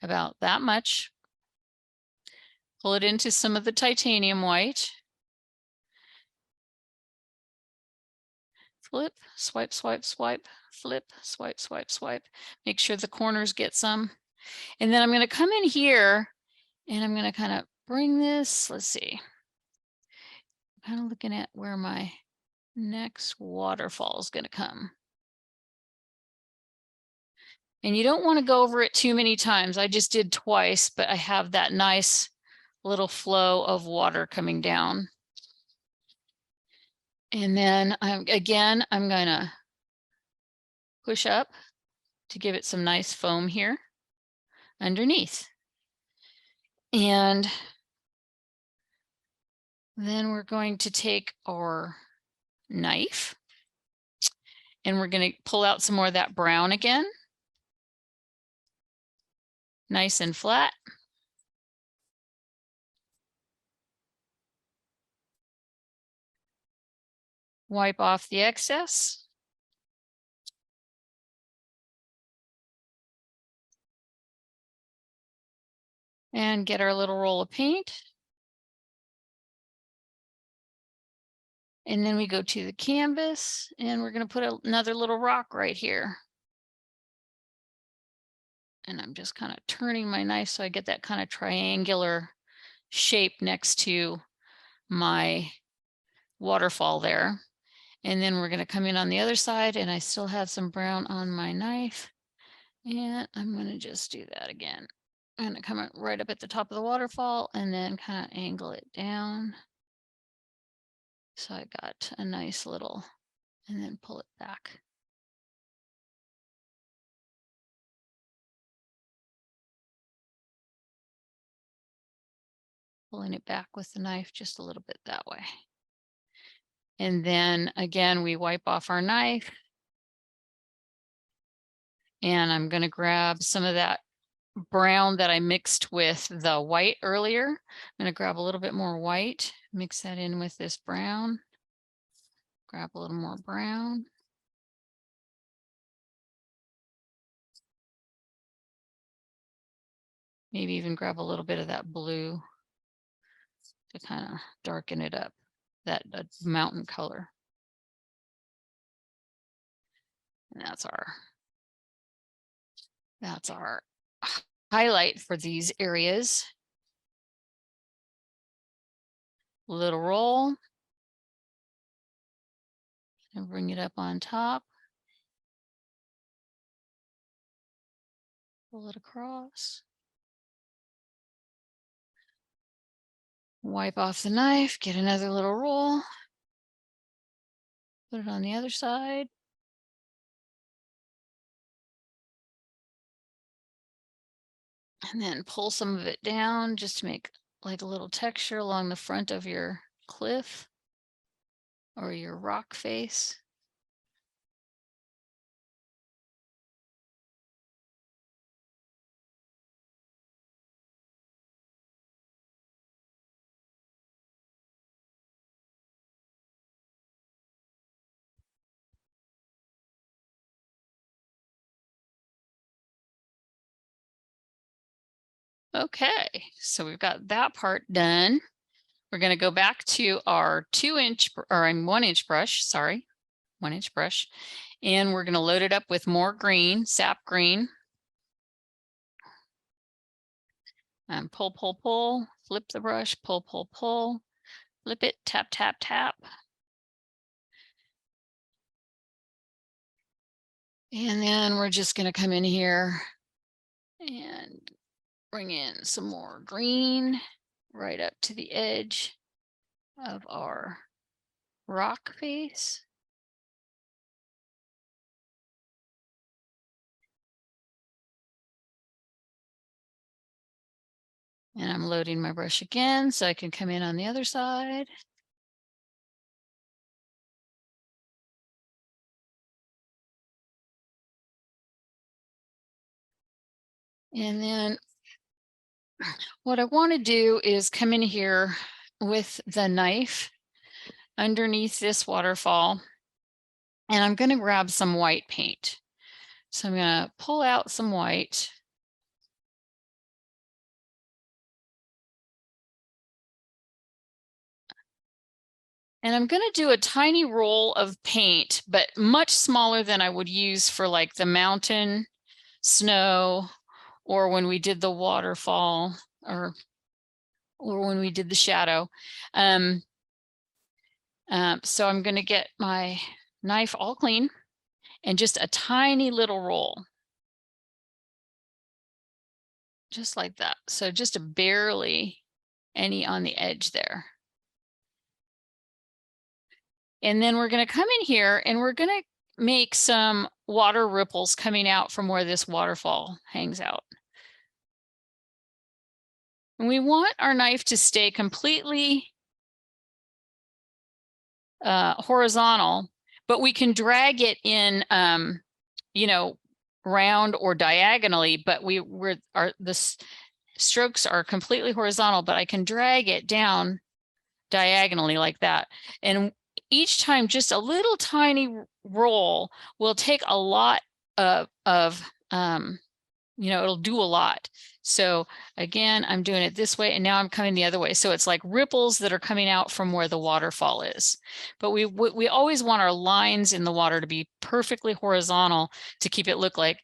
about that much, pull it into some of the titanium white, flip, swipe, swipe, swipe, flip, swipe, swipe, swipe, make sure the corners get some. And then I'm going to come in here and I'm going to kind of bring this, let's see, kind of looking at where my next waterfall is going to come. And you don't want to go over it too many times. I just did twice, but I have that nice little flow of water coming down. And then I'm going to push up to give it some nice foam here underneath. And then we're going to take our knife and we're going to pull out some more of that brown again. Nice and flat. Wipe off the excess. And get our little roll of paint. And then we go to the canvas and we're going to put another little rock right here. And I'm just kind of turning my knife so I get that kind of triangular shape next to my waterfall there. And then we're going to come in on the other side and I still have some brown on my knife. And I'm going to just do that again. I'm going to come right up at the top of the waterfall and then kind of angle it down. So I got a nice little, and then pull it back. Pulling it back with the knife just a little bit that way. And then again, we wipe off our knife. And I'm going to grab some of that brown that I mixed with the white earlier. I'm going to grab a little bit more white, mix that in with this brown. Grab a little more brown. Maybe even grab a little bit of that blue to kind of darken it up, that mountain color. And that's our highlight for these areas. Little roll. And bring it up on top. Pull it across. Wipe off the knife, get another little roll. Put it on the other side. And then pull some of it down just to make like a little texture along the front of your cliff or your rock face. Okay, so we've got that part done. We're going to go back to our 1-inch brush, sorry, 1-inch brush, and we're going to load it up with more green, sap green. And pull, pull, pull, flip the brush, pull, pull, pull, flip it, tap, tap, tap. And then we're just going to come in here and bring in some more green right up to the edge of our rock face. And I'm loading my brush again so I can come in on the other side. And then what I want to do is come in here with the knife underneath this waterfall. And I'm going to grab some white paint. So I'm going to pull out some white. And I'm going to do a tiny roll of paint, but much smaller than I would use for like the mountain, snow, or when we did the waterfall, or when we did the shadow. So I'm going to get my knife all clean and just a tiny little roll. Just like that. So just barely any on the edge there. And then we're going to come in here and we're going to make some water ripples coming out from where this waterfall hangs out. And we want our knife to stay completely horizontal, but we can drag it in, you know, round or diagonally, but the strokes are completely horizontal, but I can drag it down diagonally like that. And each time just a little tiny roll will take a lot of you know, it'll do a lot. So again, I'm doing it this way and now I'm coming the other way. So it's like ripples that are coming out from where the waterfall is. But we always want our lines in the water to be perfectly horizontal to keep it look like,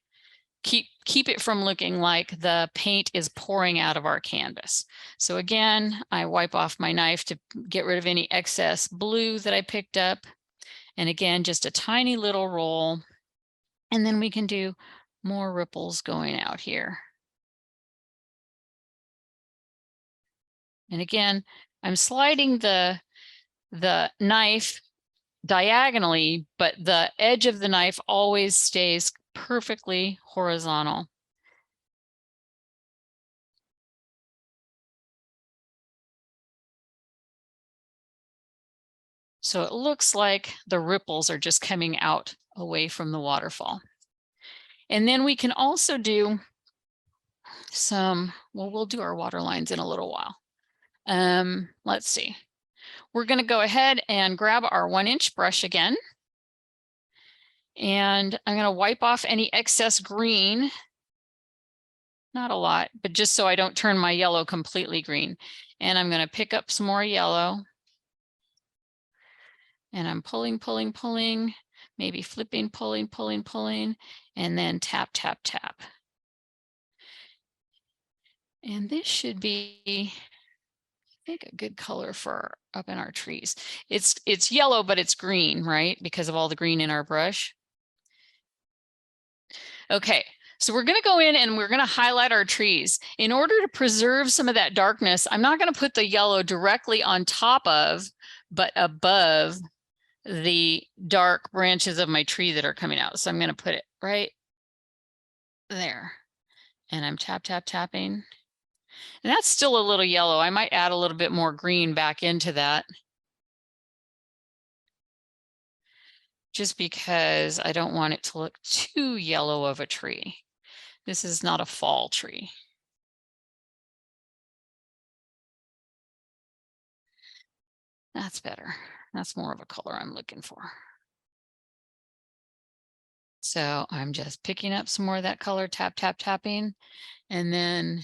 keep it from looking like the paint is pouring out of our canvas. So again, I wipe off my knife to get rid of any excess blue that I picked up. And again, just a tiny little roll. And then we can do more ripples going out here. And again, I'm sliding the knife diagonally, but the edge of the knife always stays perfectly horizontal. So it looks like the ripples are just coming out away from the waterfall. And then we can also do some, well, we'll do our water lines in a little while. Let's see. We're going to go ahead and grab our 1-inch brush again. And I'm going to wipe off any excess green. Not a lot, but just so I don't turn my yellow completely green. And I'm going to pick up some more yellow. And I'm pulling, pulling, pulling, maybe flipping, pulling, pulling, pulling, and then tap, tap, tap. And this should be, I think, a good color for up in our trees. It's yellow, but it's green, right? Because of all the green in our brush. Okay, so we're going to go in and we're going to highlight our trees. In order to preserve some of that darkness, I'm not going to put the yellow directly on top of, but above the dark branches of my tree that are coming out. So I'm going to put it right there. And I'm tap, tap, tapping. And that's still a little yellow. I might add a little bit more green back into that. Just because I don't want it to look too yellow of a tree. This is not a fall tree. That's better. That's more of a color I'm looking for. So I'm just picking up some more of that color, tap, tap, tapping, and then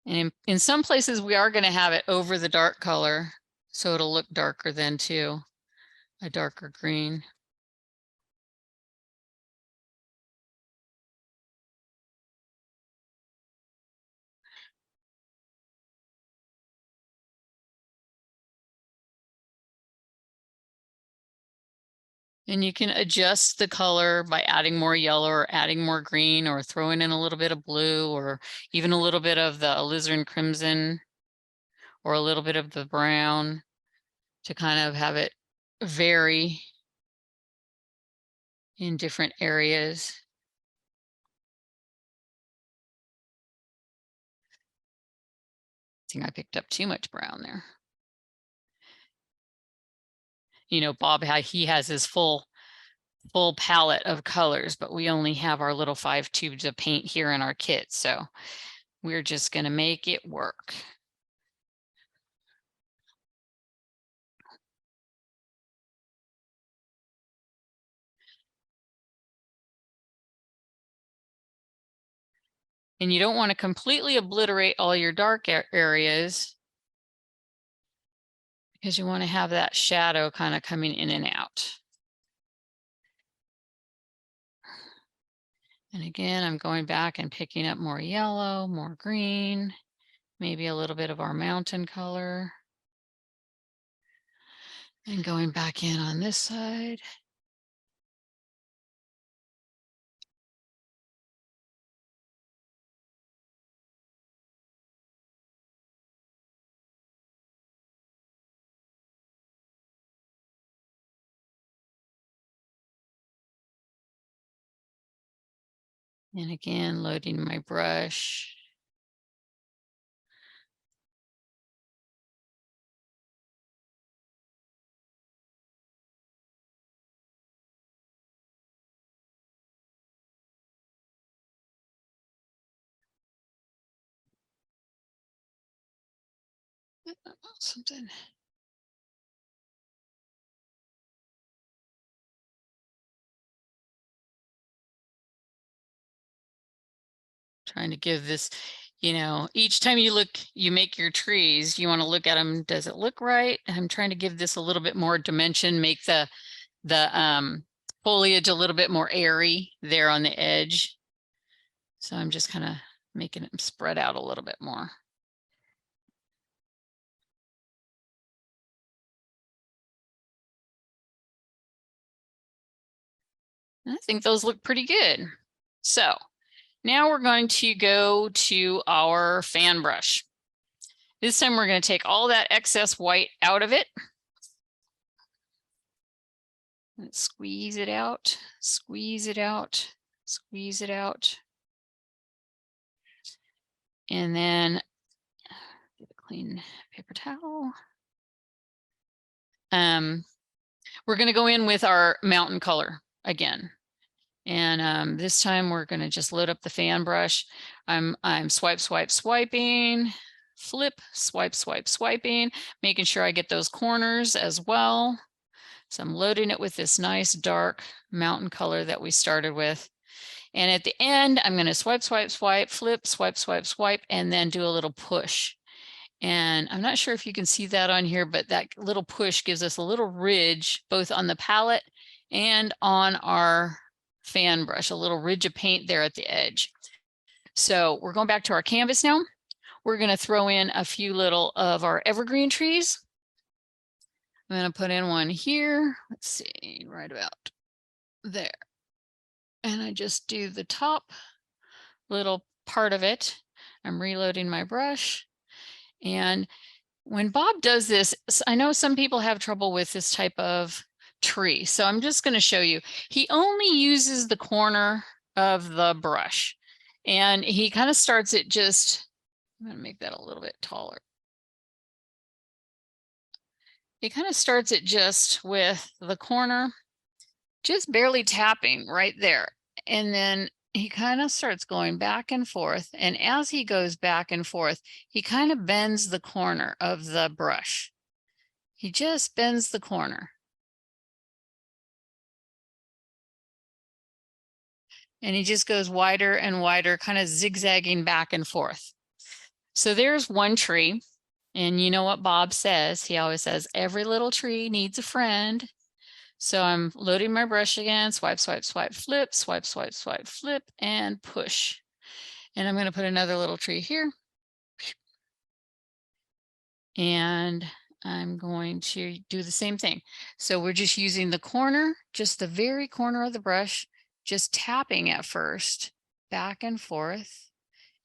and in some places we are going to have it over the dark color, so it'll look darker then too, a darker green. And you can adjust the color by adding more yellow or adding more green or throwing in a little bit of blue or even a little bit of the alizarin crimson or a little bit of the brown to kind of have it vary. in different areas. I think I picked up too much brown there. You know, Bob, he has his full palette of colors, but we only have our little 5 tubes of paint here in our kit. So we're just going to make it work. And you don't want to completely obliterate all your dark areas, because you want to have that shadow kind of coming in and out. And again, I'm going back and picking up more yellow, more green, maybe a little bit of our mountain color. And going back in on this side. And again, loading my brush. Something. Trying to give this, you know, each time you look, you make your trees, you want to look at them. Does it look right? I'm trying to give this a little bit more dimension, make the foliage a little bit more airy there on the edge. So I'm just kind of making it spread out a little bit more. I think those look pretty good. So now we're going to go to our fan brush. This time we're going to take all that excess white out of it. Let's squeeze it out, squeeze it out, squeeze it out. And then get a clean paper towel. We're going to go in with our mountain color again. And this time we're going to just load up the fan brush. I'm swiping, flip, swiping, making sure I get those corners as well. So I'm loading it with this nice dark mountain color that we started with. And at the end, I'm going to swipe, flip, swipe, and then do a little push. And I'm not sure if you can see that on here, but that little push gives us a little ridge, both on the palette and on our fan brush, a little ridge of paint there at the edge. So we're going back to our canvas now. We're going to throw in a few little of our evergreen trees. I'm going to put in one here. Let's see, right about there. And I just do the top little part of it. I'm reloading my brush. And when Bob does this, I know some people have trouble with this type of tree. So I'm just going to show you. He only uses the corner of the brush. And he kind of starts it just, I'm going to make that a little bit taller. He kind of starts it just with the corner, just barely tapping right there. And then he kind of starts going back and forth. And as he goes back and forth, he kind of bends the corner of the brush. He just bends the corner. And he just goes wider and wider, kind of zigzagging back and forth. So there's one tree. And you know what Bob says? He always says, every little tree needs a friend. So I'm loading my brush again, swipe, flip, swipe, flip, and push. And I'm going to put another little tree here. And I'm going to do the same thing. So we're just using the corner, just the very corner of the brush, just tapping at first, back and forth.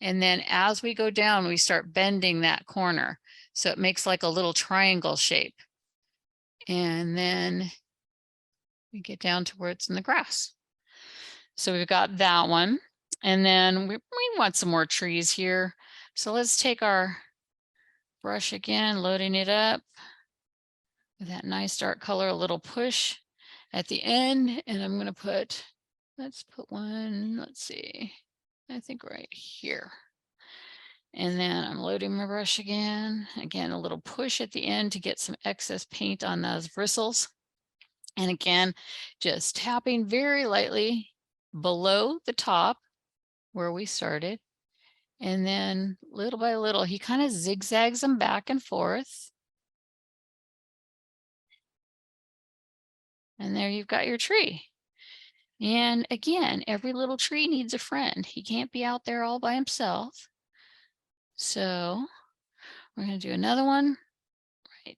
And then as we go down, we start bending that corner. So it makes like a little triangle shape. And then we get down to where it's in the grass. So we've got that one. And then we want some more trees here. So let's take our brush again, loading it up with that nice dark color, a little push at the end. And I'm going to put, let's put one, let's see, I think right here. And then I'm loading my brush again. Again, a little push at the end to get some excess paint on those bristles. And again, just tapping very lightly below the top where we started. And then little by little, he kind of zigzags them back and forth. And there you've got your tree. And again, every little tree needs a friend. He can't be out there all by himself. So we're going to do another one right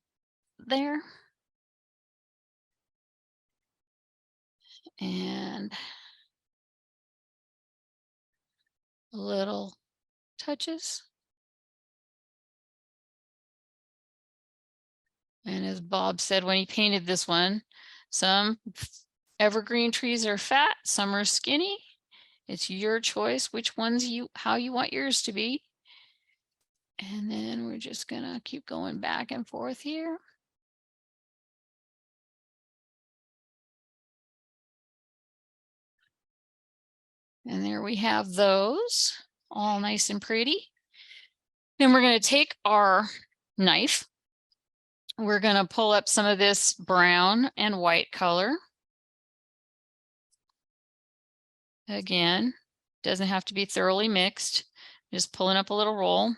there. And little touches. And as Bob said when he painted this one, some evergreen trees are fat, some are skinny. It's your choice which ones how you want yours to be. And then we're just gonna keep going back and forth here. And there we have those all nice and pretty. Then we're going to take our knife. We're going to pull up some of this brown and white color. Again, doesn't have to be thoroughly mixed. Just pulling up a little roll.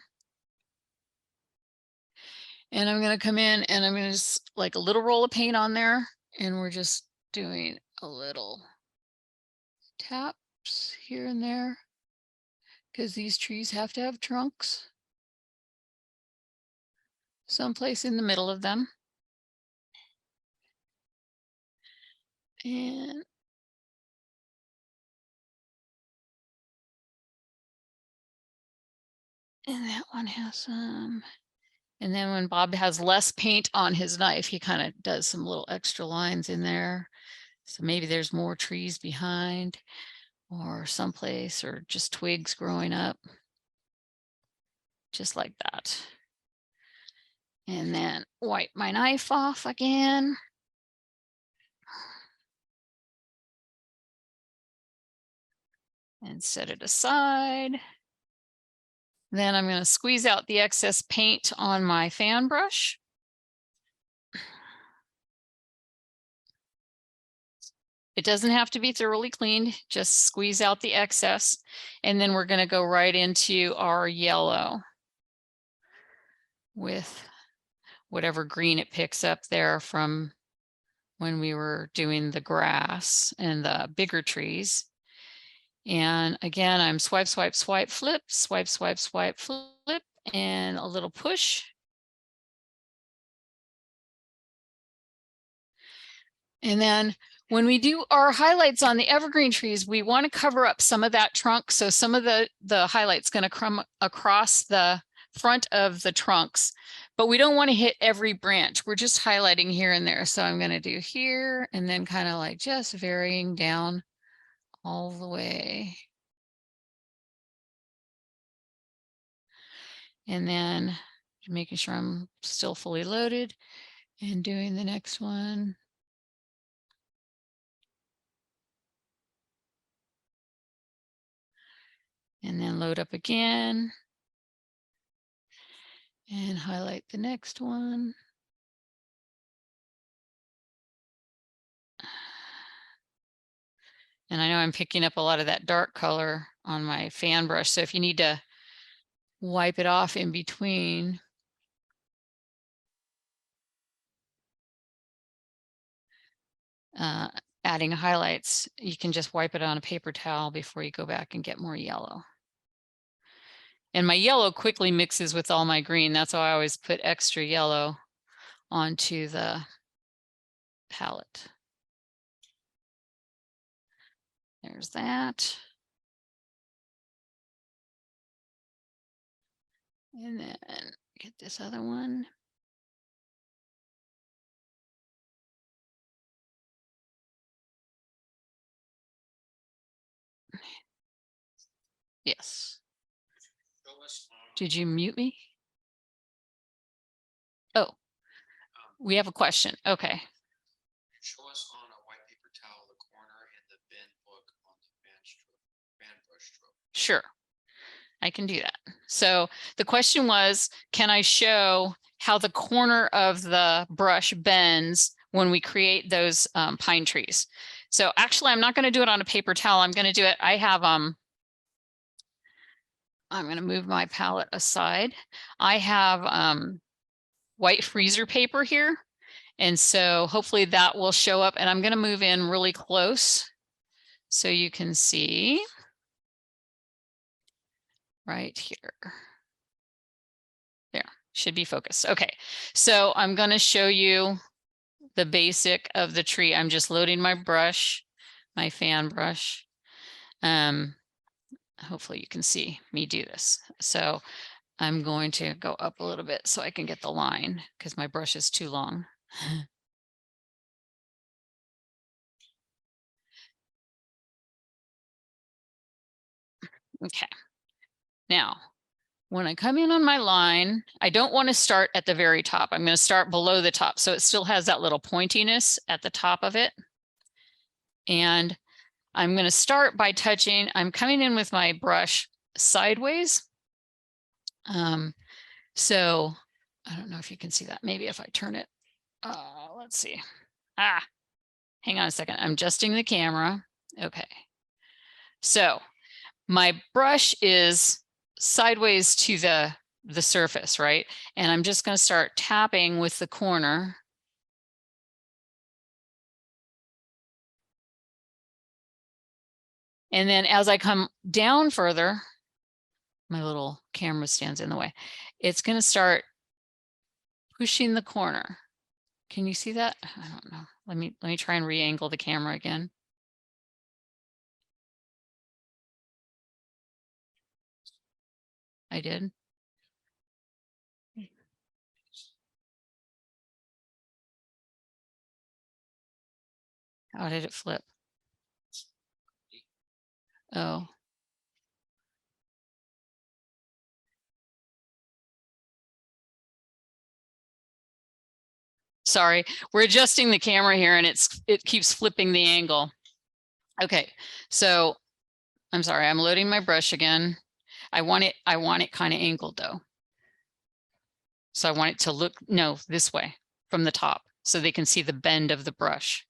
And I'm going to come in and I'm going to just like a little roll of paint on there. And we're just doing a little taps here and there because these trees have to have trunks someplace in the middle of them. And that one has some. And then when Bob has less paint on his knife, he kind of does some little extra lines in there. So maybe there's more trees behind or someplace or just twigs growing up. Just like that. And then wipe my knife off again. And set it aside. Then I'm going to squeeze out the excess paint on my fan brush. It doesn't have to be thoroughly cleaned, just squeeze out the excess. And then we're going to go right into our yellow with whatever green it picks up there from when we were doing the grass and the bigger trees. And again, I'm swipe, swipe, swipe, flip, swipe, swipe, swipe, flip, and a little push. And then when we do our highlights on the evergreen trees, we want to cover up some of that trunk. So some of the highlight's going to come across the front of the trunks, but we don't want to hit every branch. We're just highlighting here and there. So I'm going to do here and then kind of like just varying down all the way. And then making sure I'm still fully loaded and doing the next one. And then load up again and highlight the next one. And I know I'm picking up a lot of that dark color on my fan brush. So if you need to wipe it off in between, adding highlights, you can just wipe it on a paper towel before you go back and get more yellow. And my yellow quickly mixes with all my green. That's why I always put extra yellow onto the palette. There's that. And then get this other one. Yes. Did you mute me? Oh, we have a question. Okay. Show us on a white paper towel the corner and the bend book on the band brush stroke. Sure, I can do that. So the question was, can I show how the corner of the brush bends when we create those pine trees? So actually, I'm not going to do it on a paper towel. I'm going to do it. I have, I'm going to move my palette aside. I have white freezer paper here. And so hopefully that will show up, and I'm going to move in really close so you can see right here. There, should be focused. Okay, so I'm going to show you the basic of the tree. I'm just loading my brush, my fan brush. Hopefully you can see me do this. So I'm going to go up a little bit so I can get the line because my brush is too long. Okay. Now, when I come in on my line, I don't want to start at the very top. I'm going to start below the top. So it still has that little pointiness at the top of it. And I'm going to start by touching, I'm coming in with my brush sideways. So I don't know if you can see that. Maybe if I turn it, let's see. Hang on a second. I'm adjusting the camera. Okay. So my brush is sideways to the surface, right? And I'm just going to start tapping with the corner. And then as I come down further, my little camera stands in the way. It's going to start pushing the corner. Can you see that? I don't know. Let me try and re-angle the camera again. I did. How did it flip? Oh. Sorry, we're adjusting the camera here and it keeps flipping the angle. Okay, so I'm sorry, I'm loading my brush again. I want it kind of angled though. So I want it to look, no, this way from the top so they can see the bend of the brush.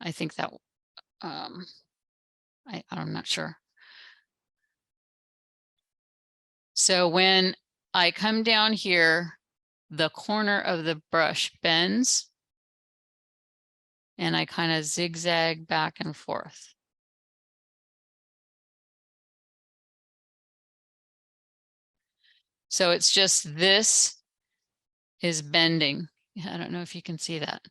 I think that, I'm not sure. So when I come down here, the corner of the brush bends and I kind of zigzag back and forth. So it's just this is bending. I don't know if you can see that.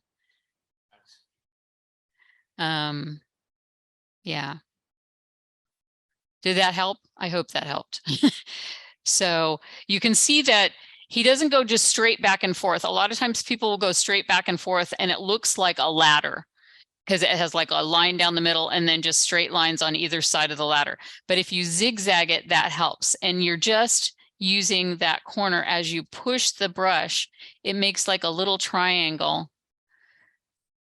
Yeah. Did that help? I hope that helped. So you can see that he doesn't go just straight back and forth. A lot of times people will go straight back and forth and it looks like a ladder because it has like a line down the middle and then just straight lines on either side of the ladder. But if you zigzag it, that helps. And you're just using that corner as you push the brush, it makes like a little triangle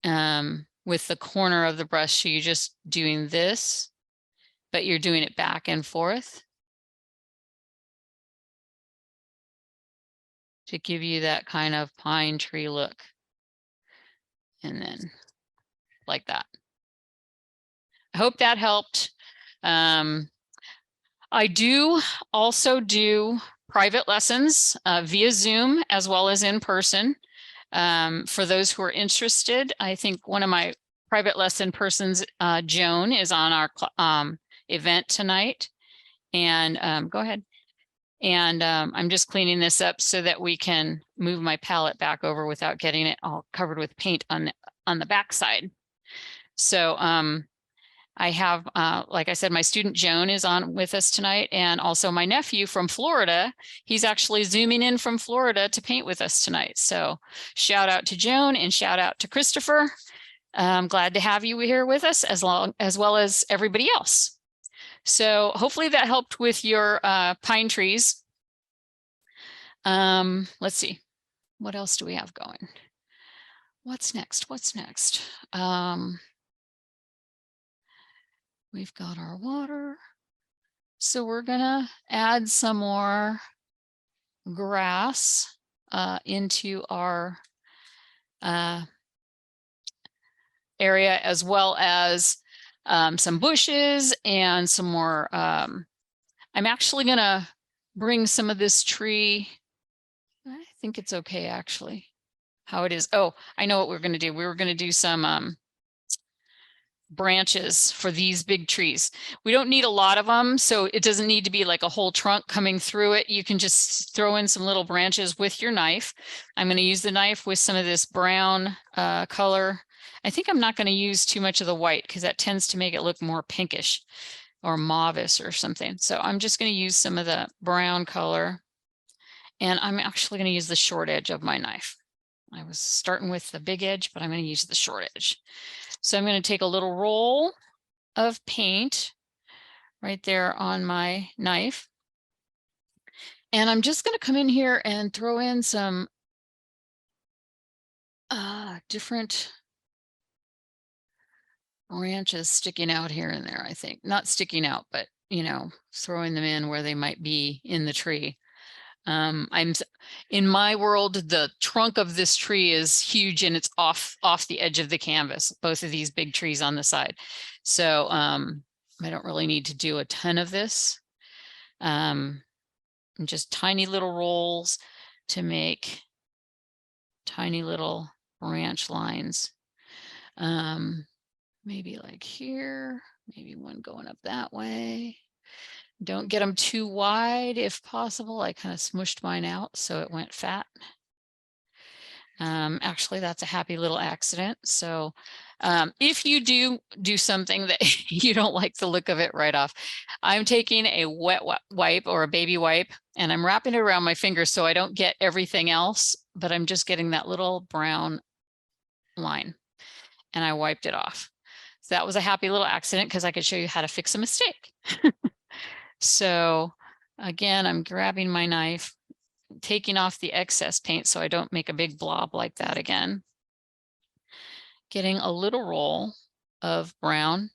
with the corner of the brush. So you're just doing this, but you're doing it back and forth to give you that kind of pine tree look. And then like that. I hope that helped. I do also do private lessons via Zoom as well as in person. For those who are interested, I think one of my private lesson persons, Joan, is on our event tonight. And go ahead. And I'm just cleaning this up so that we can move my palette back over without getting it all covered with paint on the back side. So I have, like I said, my student Joan is on with us tonight, and also my nephew from Florida. He's actually zooming in from Florida to paint with us tonight. So shout out to Joan and shout out to Christopher. I'm glad to have you here with us as well as everybody else. So hopefully that helped with your pine trees. Let's see, what else do we have going? What's next? What's next? We've got our water. So we're gonna add some more grass into our area, as well as some bushes and some more. I'm actually gonna bring some of this tree. I think it's okay actually, how it is. Oh, I know what we're gonna do. We were gonna do some branches for these big trees. We don't need a lot of them, so it doesn't need to be like a whole trunk coming through it. You can just throw in some little branches with your knife. I'm going to use the knife with some of this brown color. I think I'm not going to use too much of the white because that tends to make it look more pinkish or mauvish or something. So I'm just going to use some of the brown color, and I'm actually going to use the short edge of my knife. I was starting with the big edge, but I'm going to use the short edge. So I'm going to take a little roll of paint right there on my knife. And I'm just going to come in here and throw in some different branches sticking out here and there, I think. Not sticking out, but, you know, throwing them in where they might be in the tree. I'm in my world, the trunk of this tree is huge and it's off the edge of the canvas, both of these big trees on the side. So I don't really need to do a ton of this. Just tiny little rolls to make tiny little branch lines. Maybe like here, maybe one going up that way. Don't get them too wide if possible. I kind of smushed mine out so it went fat. Actually, that's a happy little accident. So if you do something that you don't like the look of it right off, I'm taking a wet wipe or a baby wipe and I'm wrapping it around my finger so I don't get everything else, but I'm just getting that little brown line and I wiped it off. So that was a happy little accident because I could show you how to fix a mistake. So again, I'm grabbing my knife, taking off the excess paint so I don't make a big blob like that again. Getting a little roll of brown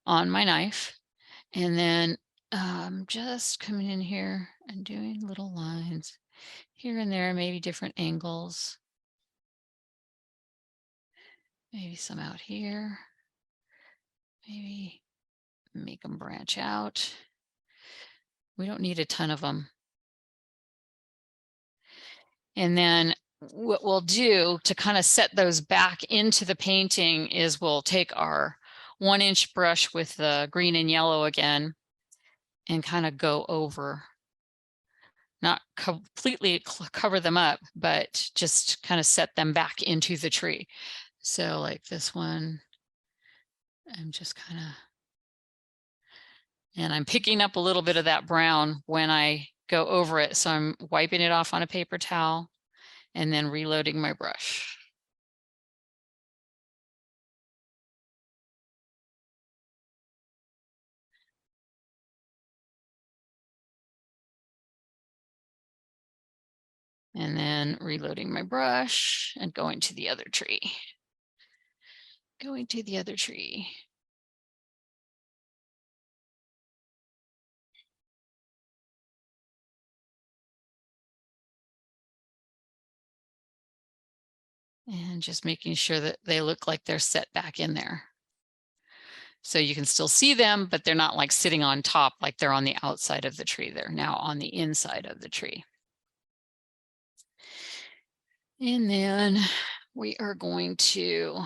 on my knife, and then just coming in here and doing little lines here and there, maybe different angles. Maybe some out here. Maybe make them branch out. We don't need a ton of them. And then what we'll do to kind of set those back into the painting is we'll take our 1-inch brush with the green and yellow again and kind of go over, not completely cover them up, but just kind of set them back into the tree. So like this one, I'm just kind of, and I'm picking up a little bit of that brown when I go over it. So I'm wiping it off on a paper towel and then reloading my brush. And then reloading my brush and going to the other tree. Going to the other tree. And just making sure that they look like they're set back in there. So you can still see them, but they're not like sitting on top like they're on the outside of the tree. They're now on the inside of the tree. And then we are going to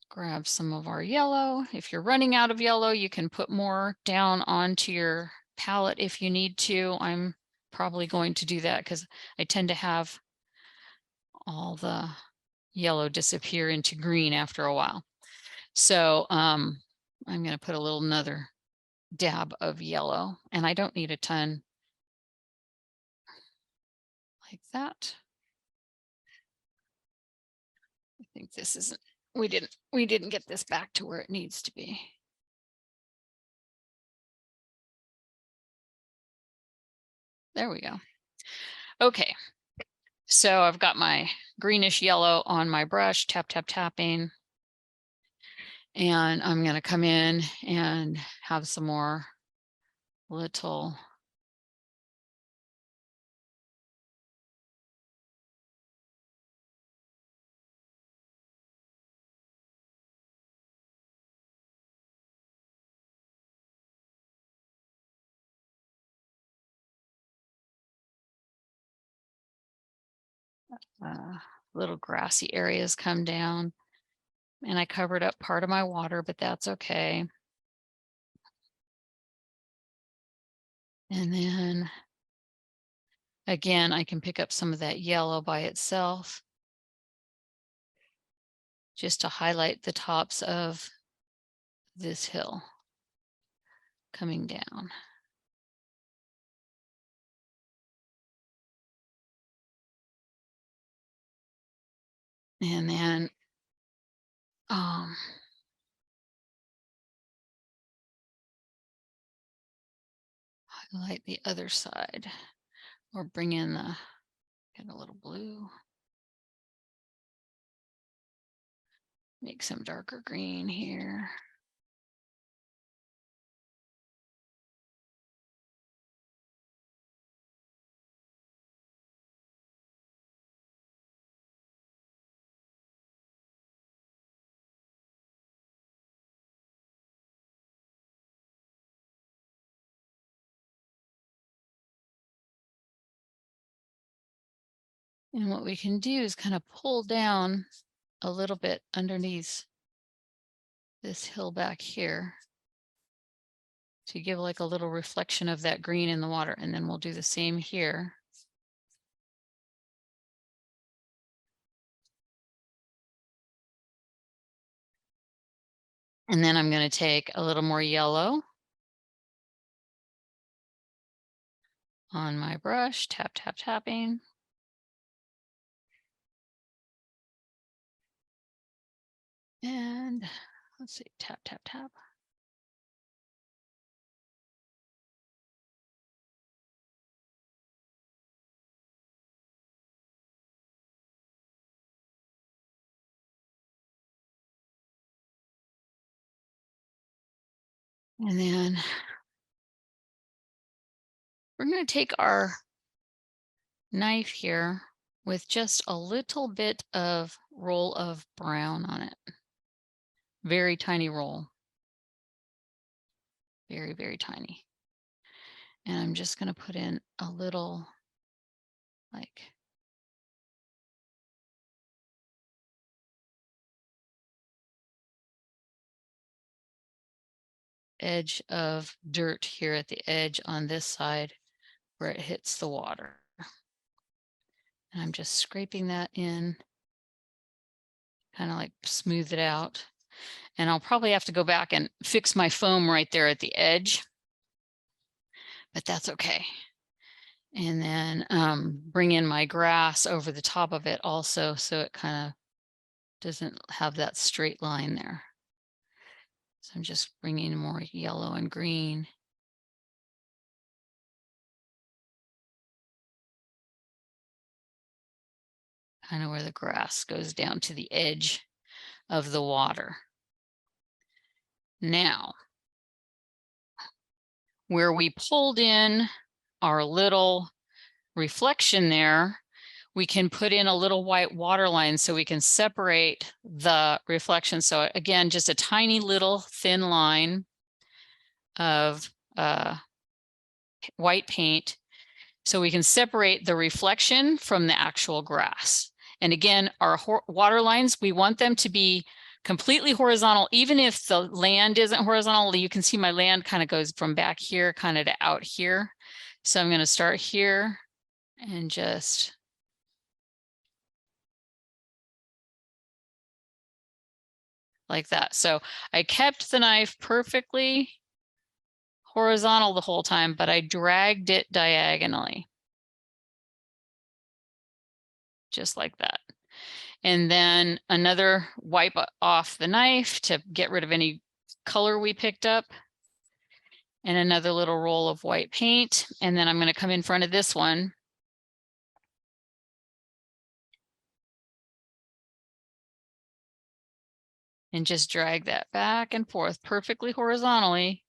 grab some of our yellow. If you're running out of yellow, you can put more down onto your palette if you need to. I'm probably going to do that because I tend to have all the yellow disappear into green after a while. So I'm going to put another dab of yellow, and I don't need a ton like that. I think this isn't, we didn't get this back to where it needs to be. There we go. Okay. So I've got my greenish yellow on my brush, tap, tap, tapping. And I'm going to come in and have some more little little grassy areas come down. And I covered up part of my water, but that's okay. And then again, I can pick up some of that yellow by itself, just to highlight the tops of this hill coming down. And then highlight the other side, or bring in the, get a little blue. Make some darker green here. And what we can do is kind of pull down a little bit underneath this hill back here to give like a little reflection of that green in the water. And then we'll do the same here. And then I'm going to take a little more yellow on my brush, tap, tap, tapping. And let's see, tap, tap, tap. And then we're going to take our knife here with just a little bit of roll of brown on it. Very tiny roll. Very, very tiny. And I'm just going to put in a little like edge of dirt here at the edge on this side where it hits the water. And I'm just scraping that in, kind of like smooth it out. And I'll probably have to go back and fix my foam right there at the edge, but that's okay. And then bring in my grass over the top of it also, so it kind of doesn't have that straight line there. So I'm just bringing more yellow and green. Kind of where the grass goes down to the edge of the water. Now, where we pulled in our little reflection there, we can put in a little white water line so we can separate the reflection. So again, just a tiny little thin line of white paint so we can separate the reflection from the actual grass. And again, our water lines, we want them to be completely horizontal. Even if the land isn't horizontal, you can see my land kind of goes from back here kind of to out here. So I'm going to start here and just like that. So I kept the knife perfectly horizontal the whole time, but I dragged it diagonally. Just like that. And then another wipe off the knife to get rid of any color we picked up. And another little roll of white paint. And then I'm going to come in front of this one. And just drag that back and forth perfectly horizontally,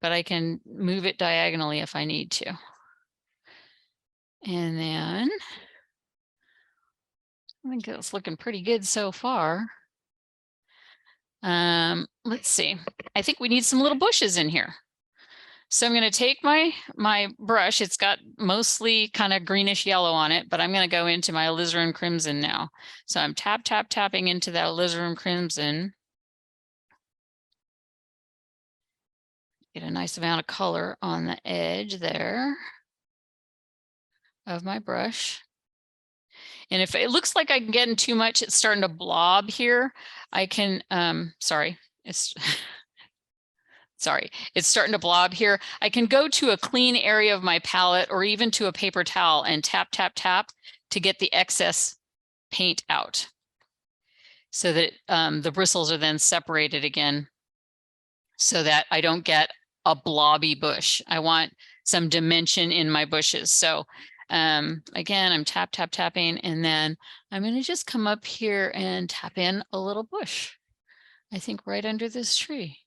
but I can move it diagonally if I need to. And then I think it's looking pretty good so far. Let's see. I think we need some little bushes in here. So I'm going to take my brush. It's got mostly kind of greenish yellow on it, but I'm going to go into my alizarin crimson now. So I'm tapping into that alizarin crimson. Get a nice amount of color on the edge there of my brush. And if it looks like I'm getting too much, it's starting to blob here. I can, sorry, it's starting to blob here. I can go to a clean area of my palette or even to a paper towel and tap to get the excess paint out so that the bristles are then separated again so that I don't get a blobby bush. I want some dimension in my bushes. So again, I'm tapping, and then I'm going to just come up here and tap in a little bush. I think right under this tree.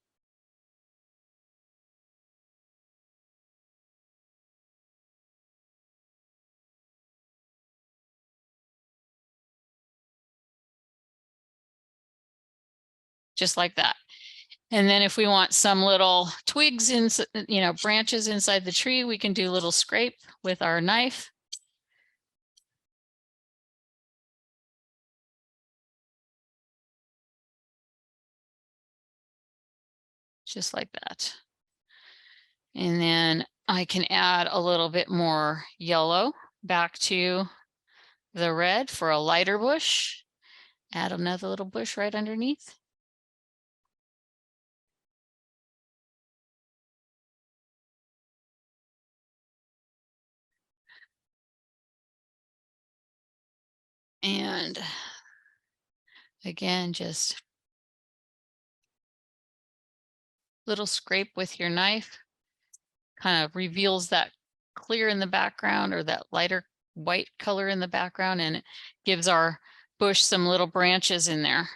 Just like that. And then if we want some little twigs in, branches inside the tree, we can do a little scrape with our knife. Just like that. And then I can add a little bit more yellow back to the red for a lighter bush. Add another little bush right underneath. And again, just little scrape with your knife, kind of reveals that clear in the background or that lighter white color in the background, and it gives our bush some little branches in there.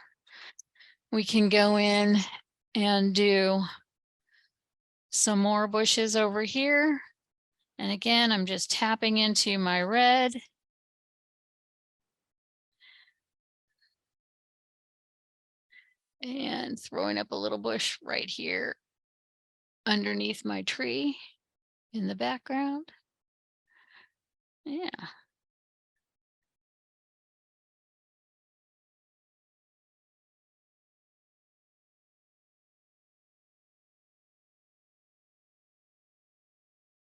We can go in and do some more bushes over here. And again, I'm just tapping into my red. And throwing up a little bush right here underneath my tree in the background. Yeah.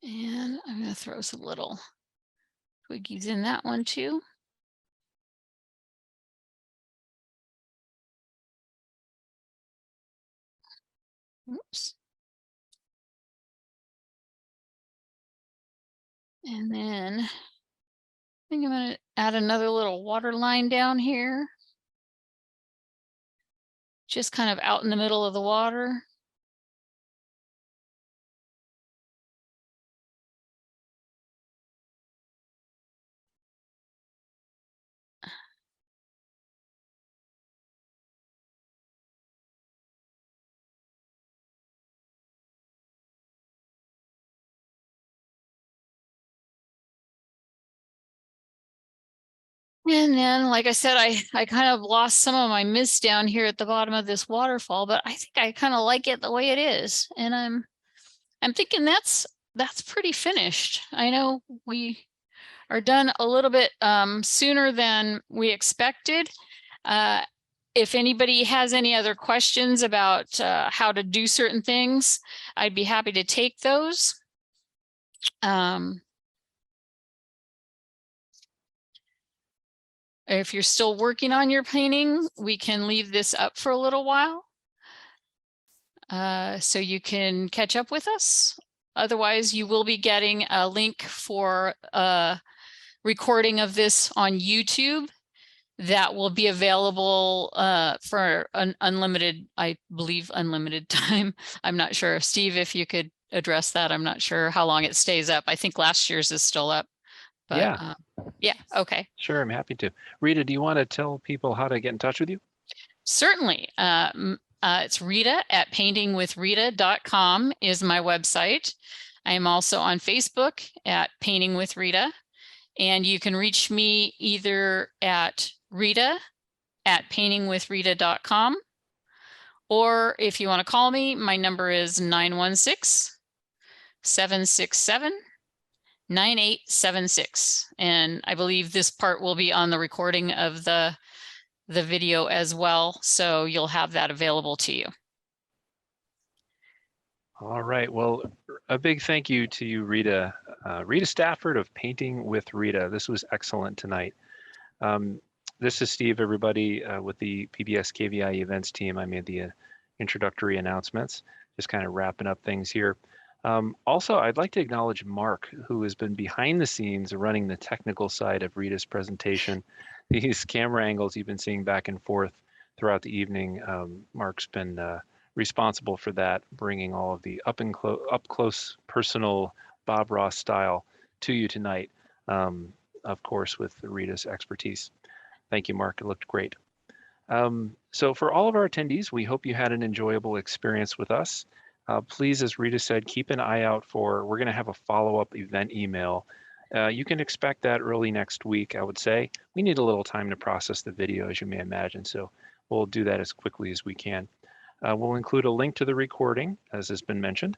And I'm going to throw some little twiggies in that one too. Oops. And then I think I'm going to add another little water line down here. Just kind of out in the middle of the water. And then, like I said, I kind of lost some of my mist down here at the bottom of this waterfall, but I think I kind of like it the way it is. And I'm thinking that's pretty finished. I know we are done a little bit sooner than we expected. If anybody has any other questions about how to do certain things, I'd be happy to take those. If you're still working on your painting, we can leave this up for a little while so you can catch up with us. Otherwise, you will be getting a link for a recording of this on YouTube. that will be available for an unlimited, I believe, unlimited time. I'm not sure. Steve, if you could address that, I'm not sure how long it stays up. I think last year's is still up, but Yeah. Yeah, okay. Sure, I'm happy to. Rita, do you want to tell people how to get in touch with you? Certainly. It's Rita at paintingwithrita.com is my website. I am also on Facebook at Painting with Rita, and you can reach me either at Rita at paintingwithrita.com, or if you want to call me, my number is 916-767-9876. And I believe this part will be on the recording of the video as well, so you'll have that available to you. All right. Well, a big thank you to you, Rita. Rita Stafford of Painting with Rita. This was excellent tonight. This is Steve, everybody, with the PBS KVIE events team. I made the introductory announcements, just kind of wrapping up things here. Also, I'd like to acknowledge Mark, who has been behind the scenes running the technical side of Rita's presentation. These camera angles you've been seeing back and forth throughout the evening, Mark's been responsible for that, bringing all of the up close personal Bob Ross style to you tonight, of course, with Rita's expertise. Thank you, Mark. It looked great. So for all of our attendees, we hope you had an enjoyable experience with us. Please, as Rita said, keep an eye out for, we're going to have a follow-up event email. You can expect that early next week, I would say. We need a little time to process the video, as you may imagine, so we'll do that as quickly as we can. We'll include a link to the recording, as has been mentioned,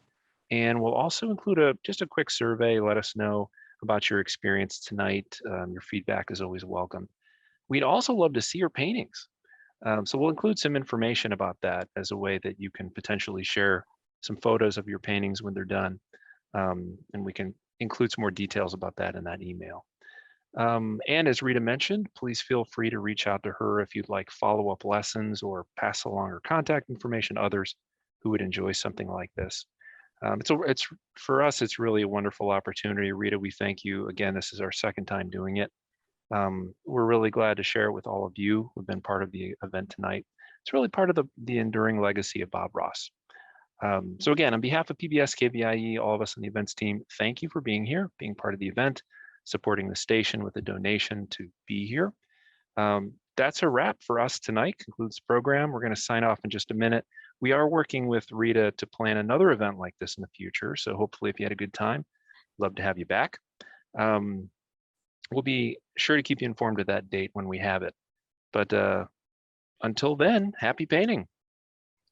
and we'll also include just a quick survey. Let us know about your experience tonight. Your feedback is always welcome. We'd also love to see your paintings. So we'll include some information about that as a way that you can potentially share some photos of your paintings when they're done. And we can include some more details about that in that email. And as Rita mentioned, please feel free to reach out to her if you'd like follow-up lessons or pass along her contact information to others who would enjoy something like this. It's for us, it's really a wonderful opportunity. Rita, we thank you. Again, this is our second time doing it. We're really glad to share it with all of you who've been part of the event tonight. It's really part of the enduring legacy of Bob Ross. So again, on behalf of PBS KVIE, all of us on the events team, thank you for being here, being part of the event, supporting the station with a donation to be here. That's a wrap for us tonight, concludes the program. We're going to sign off in just a minute. We are working with Rita to plan another event like this in the future. So hopefully if you had a good time, love to have you back. We'll be sure to keep you informed of that date when we have it. But until then, happy painting.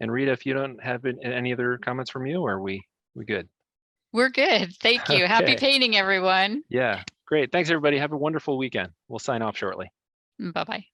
And Rita, if you don't have any other comments from you, are we good? We're good. Thank you. Okay. Happy painting, everyone. Yeah, great. Thanks, everybody. Have a wonderful weekend. We'll sign off shortly. Bye-bye.